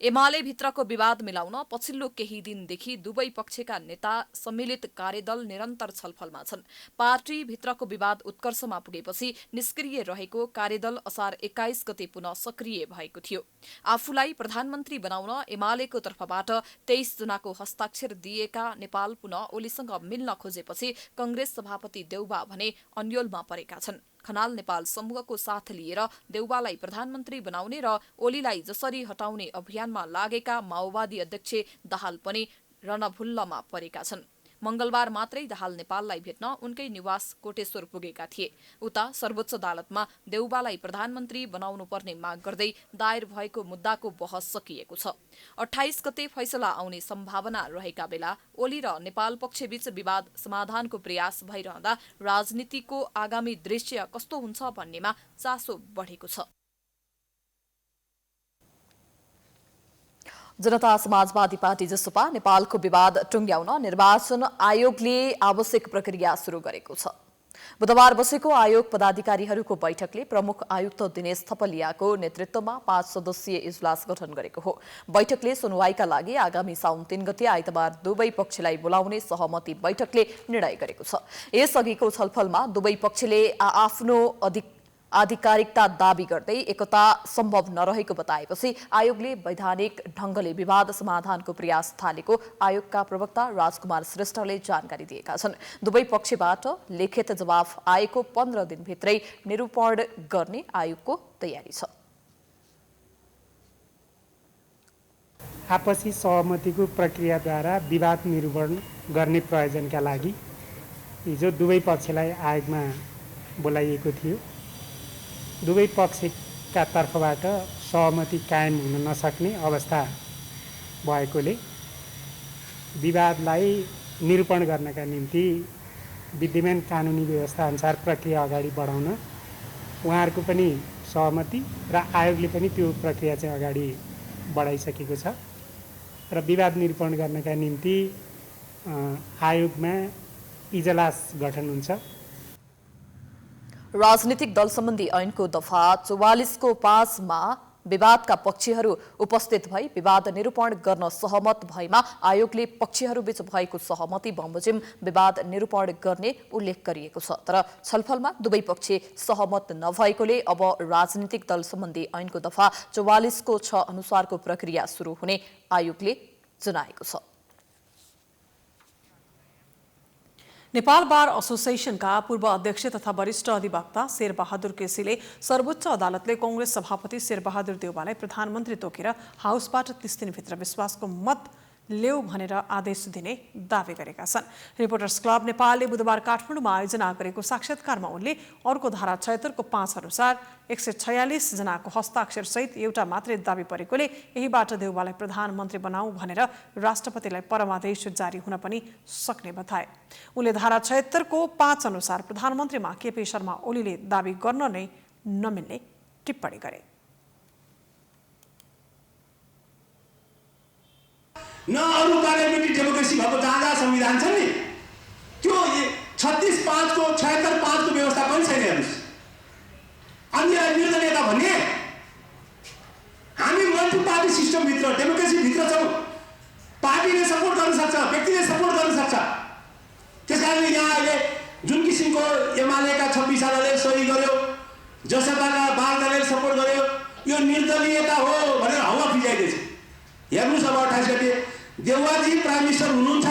एमाले भित्रको विवाद मिलाउन पछिल्लो केही दिनदेखि दुवै पक्षका नेता सम्मिलित कार्यदल निरन्तर छलफलमा छन्। पार्टी भित्रको विवाद उत्कर्षमा पुगेपछि निष्क्रिय रहेको कार्यदल असार 21 गते पुनः सक्रिय भएको थियो। आफूलाई प्रधानमन्त्री बनाउन एमालेको तर्फबाट 23 जनाको हस्ताक्षर दिएका नेपाल पुनः ओलीसँग मिल्न खोजेपछि कंग्रेस सभापति देउबा भने अन्योलमा परेका छन्। खनाल नेपाल समूहको साथ लिएर देउबालाई प्रधानमन्त्री बनाउने र ओलीलाई जसरी हटाउने अभियानमा लागेका माओवादी अध्यक्ष दाहाल पनि रणभुल्लमा परेका छन्। मंगलबार मात्रै दाहाल नेपाललाई भेट्न उनकै निवास कोटेश्वर पुगेका थिए। उता सर्वोच्च अदालतमा देउबालाई प्रधानमन्त्री बनाउनु पर्ने माग गर्दै दायर भएको मुद्दाको बहस सकिएको छ। 28 गते फैसला आउने सम्भावना रहेका बेला ओली र नेपाल पक्षबीच विवाद समाधानको प्रयास भइरहँदा राजनीतिको आगामी दृश्य कस्तो हुन्छ भन्नेमा चासो बढेको छ। जनता समाजवादी पार्टी जसपा नेपालको विवाद टुंग्याउन निर्वाचन आयोगले आवश्यक प्रक्रिया सुरु गरेको छ। बुधबार बसेको आयोग पदाधिकारीहरूको बैठकले प्रमुख आयुक्त दिनेश थपलियाको नेतृत्वमा 5 सदस्यीय इजलास गठन गरेको हो। बैठकले सुनवाईका लागि आगामी साउन 3 गते आइतबार दुवै पक्षलाई बोलाउने सहमति बैठकले निर्णय गरेको छ। यसअघिको छलफलमा दुवै पक्षले आफ्नो आधिकारिकता दावी गर्दै एकता सम्भव नरहेको बताएपछि आयोगले वैधानिक ढंगले विवाद समाधानको प्रयास थालेको आयोगका प्रवक्ता राजकुमार श्रेष्ठले जानकारी दिएका छन्। दुवै पक्षबाट लिखित जवाफ आएको 15 दिनभित्रै निरूपण गर्ने आयोगको तयारी छ। आपसी सहमतिको प्रक्रियाद्वारा विवाद निरूपण गर्ने प्रयोजनका लागि हिजो दुवै पक्षलाई आयोगमा बोलाइएको थियो। दुवै पक्षका तर्फबाट सहमति कायम हुन नसक्ने अवस्था भएकोले विवादलाई निरूपण गर्नका निम्ति विद्यमान कानुनी व्यवस्था अनुसार प्रक्रिया अगाडि बढाउन उहाँहरूको पनि सहमति र आयोगले पनि त्यो प्रक्रिया चाहिँ अगाडि बढाइसकेको छ र विवाद निरूपण गर्नका निम्ति आयोगमा इजलास गठन हुन्छ। राजनीतिक दल सम्बन्धी ऐनको दफा 44 को 5 मा विवादका पक्षहरू उपस्थित भई विवाद निरूपण गर्न सहमत भएमा आयोगले पक्षहरूबीच भएको सहमति बमोजिम विवाद निरूपण गर्ने उल्लेख गरिएको छ। तर छलफलमा दुवै पक्ष सहमत नभएकोले अब राजनीतिक दल सम्बन्धी ऐनको दफा 44 को 6 अनुसारको प्रक्रिया सुरु हुने आयोगले जनाएको छ। नेपाल बार एसोसिएसनका पूर्व अध्यक्ष तथा वरिष्ठ अधिवक्ता शेरबहादुर केसीले सर्वोच्च अदालतले कांग्रेस सभापति शेरबहादुर देउवालाई प्रधानमन्त्री तोकेर हाउसबाट 30 दिनभित्र विश्वासको मत ल्याऊ भनेर आदेश दिने दावी गरेका छन्। रिपोर्टर्स क्लब नेपालले बुधबार काठमाडौँमा आयोजना गरेको साक्षात्कारमा उनले अर्को धारा 76 को 5 अनुसार 146 जनाको हस्ताक्षर सहित एउटा मात्रै दावी परेकोले यहीबाट देउवालाई प्रधानमन्त्री बनाऊ भनेर राष्ट्रपतिलाई परमादेश जारी हुन पनि सक्ने बताए। उनले धारा 76 को 5 अनुसार प्रधानमन्त्रीमा केपी शर्मा ओलीले दावी गर्न नै नमिल्ने टिप्पणी गरे। न अरू पार्लियामेन्ट्री डेमोक्रेसी भएको जहाँ जहाँ संविधान छ नि त्यो 36/5 को 76/5 को व्यवस्था पनि छैन। हेर्नुहोस्, अनि निर्दलीयता भन्ने हामी मल्टी पार्टी सिस्टमभित्र डेमोक्रेसीभित्र छौँ। पार्टीले सपोर्ट गर्न सक्छ, व्यक्तिले सपोर्ट गर्न सक्छ। त्यस कारणले यहाँ अहिले जुन किसिमको एमालेका 26 जनाले सही गर्यो, जसपाका 12 जनाले सपोर्ट गर्यो, यो निर्दलीयता हो भनेर हावा फिजाइदिएछ। हेर्नुहोस् अब 28 गते देउवाजी प्राइम मिनिस्टर हुनुहुन्छ।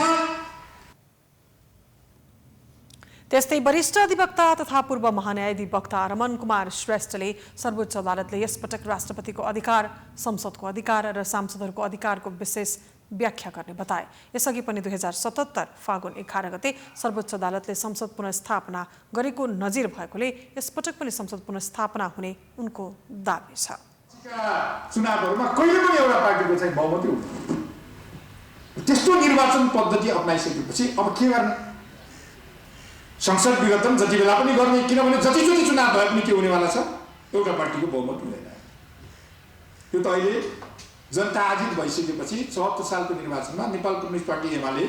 त्यस्तै वरिष्ठ अधिवक्ता तथा पूर्व महान्यायाधिवक्ता रमन कुमार श्रेष्ठले सर्वोच्च अदालतले यसपटक राष्ट्रपतिको अधिकार, संसदको अधिकार र सांसदहरूको अधिकारको विशेष व्याख्या गर्ने बताए। यसअघि पनि 2077 फागुन 11 गते सर्वोच्च अदालतले संसद पुनर्स्थापना गरेको नजिर भएकोले यसपटक पनि संसद पुनर्स्थापना हुने उनको दाबी छ। चुनावहरूमा कहिले पनि एउटा पार्टीको चाहिँ बहुमत हुँदैन। त्यस्तो निर्वाचन पद्धति अपनाइसकेपछि अब के गर्ने? संसद विघटन जति बेला पनि गर्ने, किनभने जतिचोटि चुनाव भए पनि के हुनेवाला छ? एउटा पार्टीको बहुमत हुँदैन। यो त अहिले जनता आजित भइसकेपछि 74 सालको निर्वाचनमा Nepal communist party Emale,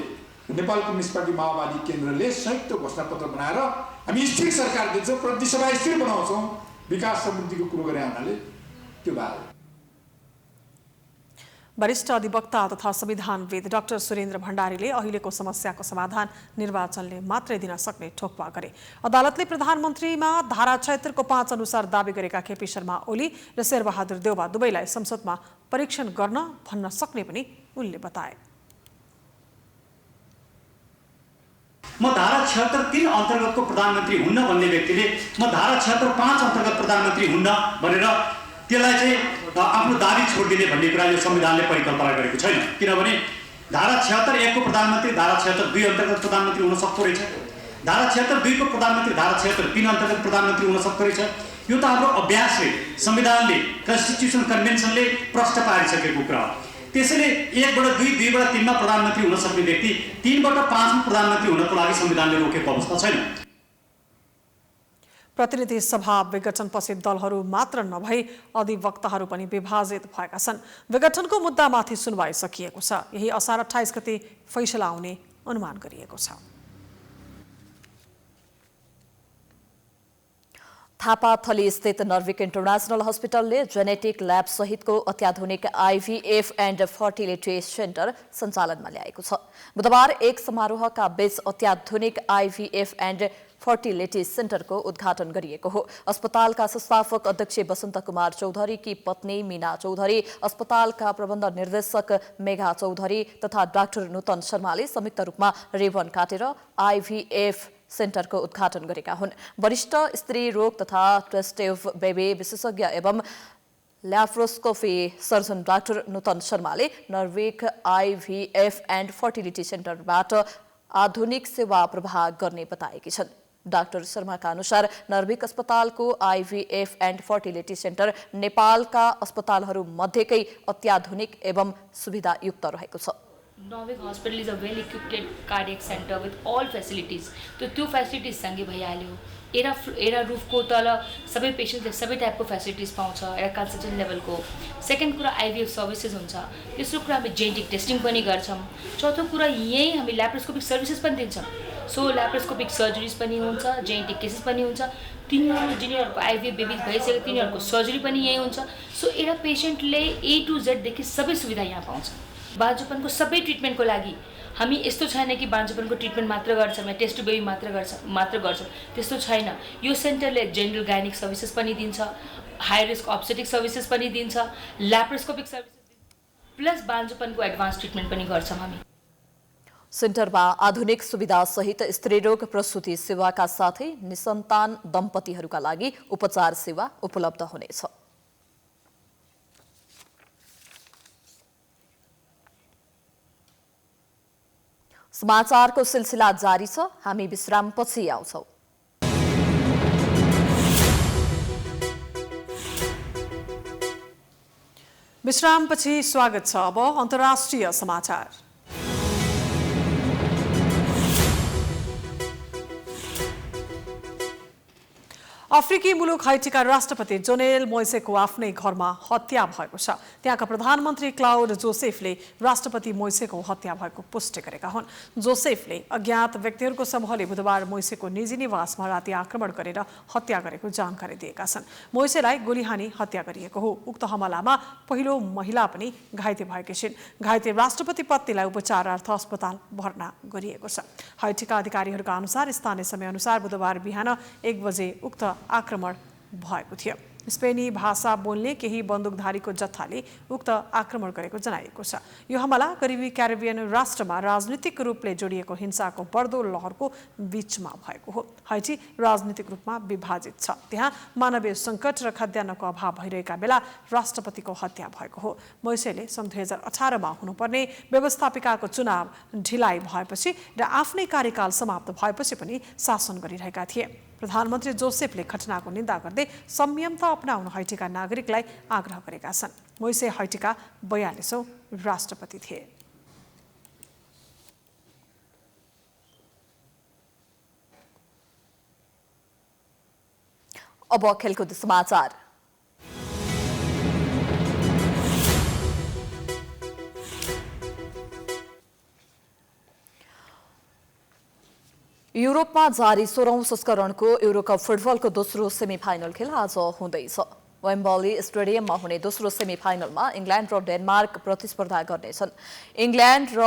Nepal communist party माओवादी केन्द्रले संयुक्त घोषणापत्र बनाएर हामी स्थिर सरकार दिन्छौँ, प्रतिनिधि सभा स्थिर बनाउँछौँ, विकास समृद्धिको कुरो गरे हुनाले त्यो भयो। वरिष्ठ अधिवक्ता तथा संविधानविद डाक्टर सुरेन्द्र भण्डारीले अहिलेको समस्याको समाधान निर्वाचनले मात्रै दिन सक्ने ठोक्पा गरे। अदालतले प्रधानमन्त्रीमा धारा 76 को 5 अनुसार दावी गरेका केपी शर्मा ओली र शेरबहादुर देउवा दुवैलाई संसदमा परीक्षण गर्न भन्न सक्ने पनि उनले बताए। म धारा 76(3) अन्तर्गतको प्रधानमन्त्री हुन्न भन्ने व्यक्तिले म धारा 76(5) अन्तर्गत प्रधानमन्त्री हुन्न भनेर त्यसलाई चाहिँ आफ्नो दाबी छोडिदिने भन्ने कुरा यो संविधानले परिकल्पना गरेको छैन। किनभने धारा 76(1) को प्रधानमन्त्री धारा 76(2) अन्तर्गत प्रधानमन्त्री हुन सक्दो रहेछ, धारा 76(2) को प्रधानमन्त्री धारा 76(3) अन्तर्गत प्रधानमन्त्री हुन सक्दो रहेछ। यो त हाम्रो अभ्यासले, संविधानले, कन्स्टिट्युसन कन्भेन्सनले प्रश्न पारिसकेको कुरा हो। त्यसैले 1 बाट 2, 2 बाट 3 मा प्रधानमन्त्री हुन सक्ने व्यक्ति 3 बाट 5 मा प्रधानमन्त्री हुनको लागि संविधानले रोकेको अवस्था छैन। प्रतिनिधि सभा विघटनपछि दलहरू मात्र नभई अधिवक्ताहरू पनि विभाजित भएका छन्। विघटनको मुद्दामाथि सुनवाई सकिएको छ। यही असार 28 गते फैसला आउने अनुमान गरिएको छ। थापाथली स्थित नर्विक इन्टरनेशनल हस्पिटलले जेनेटिक ल्याब सहितको अत्याधुनिक आइभीएफ एन्ड फर्टिलिटी सेन्टर सञ्चालनमा ल्याएको छ। बुधबार एक समारोहका बीच अत्याधुनिक आइभीएफ एन्ड फर्टिलिटी सेन्टरको उद्घाटन गरिएको हो। अस्पतालका संस्थापक अध्यक्ष वसन्त कुमार चौधरीकी पत्नी मीना चौधरी, अस्पतालका प्रबन्ध निर्देशक मेघा चौधरी तथा डाक्टर नूतन शर्माले संयुक्त रूपमा रिबन काटेर आइभीएफ सेन्टरको उद्घाटन गरेका हुन्। वरिष्ठ स्त्री रोग तथा टेस्टिभ बेबी विशेषज्ञ एवं ल्याप्रोस्कोपी सर्जन डाक्टर नूतन शर्माले नर्विक आइभीएफ एन्ड फर्टिलिटी सेन्टरबाट आधुनिक सेवा प्रवाह गर्ने बताएकी छन्। डाक्टर शर्माका अनुसार नर्विक अस्पतालको आइभीएफ एन्ड फर्टिलिटी सेन्टर नेपालका अस्पतालहरू मध्येकै अत्याधुनिक एवं सुविधायुक्त रहेको छ। Norvic Hospital is a well equipped cardiac center with all facilities. तो त्यो facilities सँगै भइहाल्यो। एरा रुफको तल सबै पेशेन्टले सबै टाइपको फ्यासिलिटिज पाउँछ, एरा कन्सल्टेन्ट लेभलको। सेकेन्ड कुरा आइभीएफ सर्भिसेस हुन्छ। तेस्रो कुरा हामी जेनेटिक टेस्टिङ पनि गर्छौँ। चौथो कुरा यहीँ हामी ल्याप्रोस्कोपिक सर्भिसेस पनि दिन्छौँ। सो ल्याप्रोस्कोपिक सर्जरीज पनि हुन्छ, जेनेटिक केसेस पनि हुन्छ। जिनीहरूको आइभीएफ बेबी भइसक्यो तिनीहरूको सर्जरी पनि यहीँ हुन्छ। सो एरा पेसेन्टले A to Z देखि सबै सुविधा यहाँ पाउँछ। बाँझोपनको सबै ट्रिटमेन्टको लागि हामी यस्तो छैन कि बाँझोपनको ट्रिटमेन्ट मात्र गर्छौँ या टेस्ट बेबी मात्र गर्छौँ, त्यस्तो छैन। यो सेन्टरले जेनरल गाइनिक सर्भिसेस पनि दिन्छ, हाई रिस्क अब्स्टेटिक सर्भिसेस पनि दिन्छ, ल्याप्रोस्कोपिक सर्भिसेस प्लस बाँझोपनको एडभान्स ट्रिटमेन्ट पनि गर्छौँ हामी। सेन्टरमा आधुनिक सुविधा सहित स्त्रीरोग प्रसुति सेवाका साथै निसन्तान दम्पतिहरूका लागि उपचार सेवा उपलब्ध हुनेछ। समाचारको सिलसिला जारी छ, हामी विश्रामपछि आउँछौं। विश्रामपछि स्वागत छ। अब अन्तर्राष्ट्रिय समाचार। अफ्रिकी मुलुक हाइटीका राष्ट्रपति जोनेल मोइसेको आफ्नै घरमा हत्या भएको छ। त्यहाँका प्रधानमन्त्री क्लाउड जोसेफले राष्ट्रपति मोइसेको हत्या भएको पुष्टि गरेका हुन्। जोसेफले अज्ञात व्यक्तिहरूको समूहले बुधबार मोइसेको निजी निवासमा राति आक्रमण गरेर हत्या गरेको जानकारी दिएका छन्। मोइसेलाई गोली हानी हत्या गरिएको हो। उक्त हमलामा पहिलो महिला पनि घाइते भएकी छिन्। घाइते राष्ट्रपति पत्नीलाई उपचारार्थ अस्पताल भर्ना गरिएको छ। हाइटीका अधिकारीहरूका अनुसार स्थानीय समयअनुसार बुधबार बिहान 1 बजे उक्त आक्रमण भएको थियो। स्पेनी भाषा बोल्ने केही बन्दुकधारीको जत्थाले उक्त आक्रमण गरेको जनाइएको छ। यो हमला करिबी क्यारिबियन राष्ट्रमा राजनीतिक रूपले जोडिएको हिंसाको बढ्दो लहरको बीचमा भएको हो। हैटी राजनीतिक रूपमा विभाजित छ। त्यहाँ मानवीय सङ्कट र खाद्यान्नको अभाव भइरहेका बेला राष्ट्रपतिको हत्या भएको हो। मोइसेले सन् 2018मा हुनुपर्ने व्यवस्थापिकाको चुनाव ढिलाइ भएपछि र आफ्नै कार्यकाल समाप्त भएपछि पनि शासन गरिरहेका थिए। प्रधानमन्त्री जोसेफले घटनाको निन्दा गर्दै संयमता अपनाउन हैटीका नागरिकलाई आग्रह गरेका छन्। मोइसे हैटीका 42औं राष्ट्रपति थिए। अब खेलकुद समाचार। युरोपमा जारी 16औं संस्करणको युरोकप फुटबलको दोस्रो सेमिफाइनल खेल आज हुँदैछ। वेम्बली स्टेडियममा हुने दोस्रो सेमिफाइनलमा इङ्ल्यान्ड र डेनमार्क प्रतिस्पर्धा गर्नेछन्। इङ्ल्यान्ड र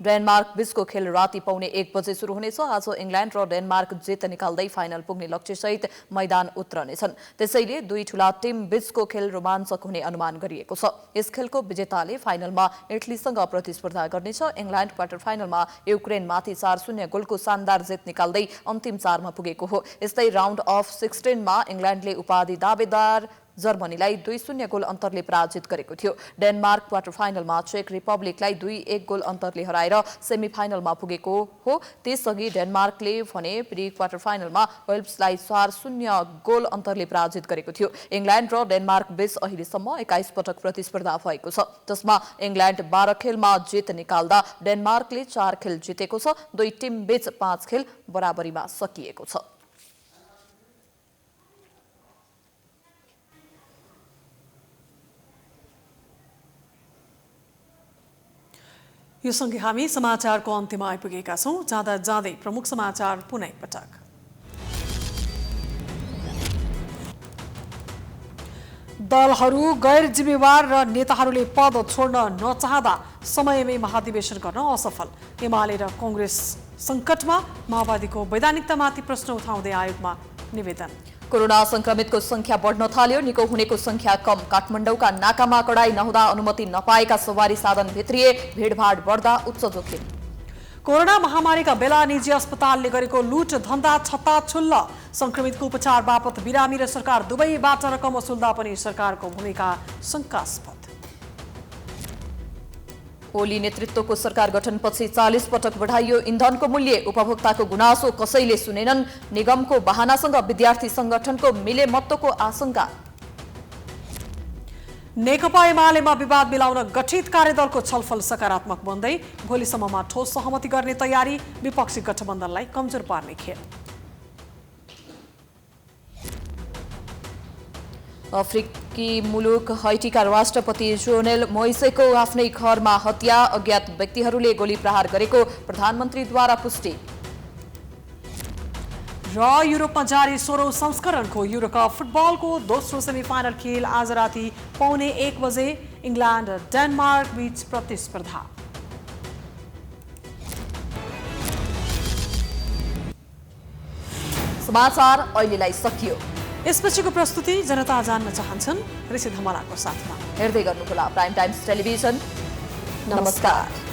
डेनमार्क बीचको खेल राति 1:15 बजे सुरु हुनेछ। आज इङ्ल्यान्ड र डेनमार्क जित निकाल्दै फाइनल पुग्ने लक्ष्यसहित मैदान उत्रनेछन्। त्यसैले दुई ठूला टिम बीचको खेल रोमाञ्चक हुने अनुमान गरिएको छ। यस खेलको विजेताले फाइनलमा इटलीसँग प्रतिस्पर्धा गर्नेछ। इङ्ल्यान्ड क्वार्टर फाइनलमा युक्रेनमाथि 4-0 गोलको शानदार जित निकाल्दै अन्तिम 4मा पुगेको हो। यस्तै राउन्ड अफ 16 मा इङ्ल्यान्डले उपाधि दावेदार जर्मनीलाई 2-0 गोल अन्तरले पराजित गरेको थियो। डेनमार्क क्वार्टर फाइनलमा चेक रिपब्लिकलाई 2-1 गोल अन्तरले हराएर सेमिफाइनलमा पुगेको हो। त्यसअघि डेनमार्कले भने प्री क्वार्टर फाइनलमा वेल्प्सलाई 4-0 गोल अन्तरले पराजित गरेको थियो। इङ्ल्यान्ड र डेनमार्क बीच अहिलेसम्म 21 पटक प्रतिस्पर्धा भएको छ, जसमा इङ्ल्यान्ड 12 खेलमा जित निकाल्दा डेनमार्कले 4 खेल जितेको छ। दुई टिम बीच 5 खेल बराबरीमा सकिएको छ। यो सँगै हामी समाचारको अन्त्यमा आइपुगेका छौं। जाँदा जाँदै प्रमुख समाचार पुनः एकपटक। दलहरू गैर जिम्मेवार र नेताहरूले पद छोड्न नचाहँदा समयमै महाधिवेशन गर्न असफल। एमाले र कांग्रेस संकटमा, माओवादीको वैधानिकतामाथि प्रश्न उठाउँदै आयोगमा निवेदन। कोरोना संक्रमितको संख्या बढ्न थाल्यो, निको हुनेको संख्या कम। काठमाडौँका नाकामा कडाई नहुँदा अनुमति नपाएका सवारी साधन भित्रिए, भीडभाड बढ्दा उच्च जोखिम। कोरोना महामारीका बेला निजी अस्पतालले गरेको लुट धन्दा छत्ताछुल्ल। संक्रमितको उपचार बापत बिरामी र सरकार दुवैबाट रकम वसुल्दा पनि सरकारको भूमिका शंकास्पद। ओली नेतृत्वको सरकार गठनपछि 40 पटक बढाइयो इन्धनको मूल्य। उपभोक्ताको गुनासो कसैले सुनेनन्। निगमको बहानासँग विद्यार्थी संगठनको मिलेमत्तको आशंका। नेकपा एमालेमा विवाद मिलाउन गठित कार्यदलको छलफल सकारात्मक बन्दै भोलिसम्ममा ठोस सहमति गर्ने तयारी। विपक्षी गठबन्धनलाई कमजोर पार्ने खेल। अफ्रिकी मुलुक हैटीका राष्ट्रपति जोनेल मोइसेको आफ्नै घरमा हत्या। अज्ञात व्यक्तिहरूले गोली प्रहार गरेको प्रधानमन्त्रीद्वारा पुष्टि। र युरोपमा जारी 16औं संस्करणको युरोकप फुटबलको दोस्रो सेमिफाइनल खेल आज राति 1:15 बजे इङ्ल्यान्ड र डेनमार्क बीच प्रतिस्पर्धा। समाचार अहिलेलाई सकियो। यसपछिको प्रस्तुति जनता जान्न चाहन्छन् ऋषि धमलाको साथमा। हेर्दै गर्नुहोला प्राइम टाइम्स टेलिभिजन। नमस्कार।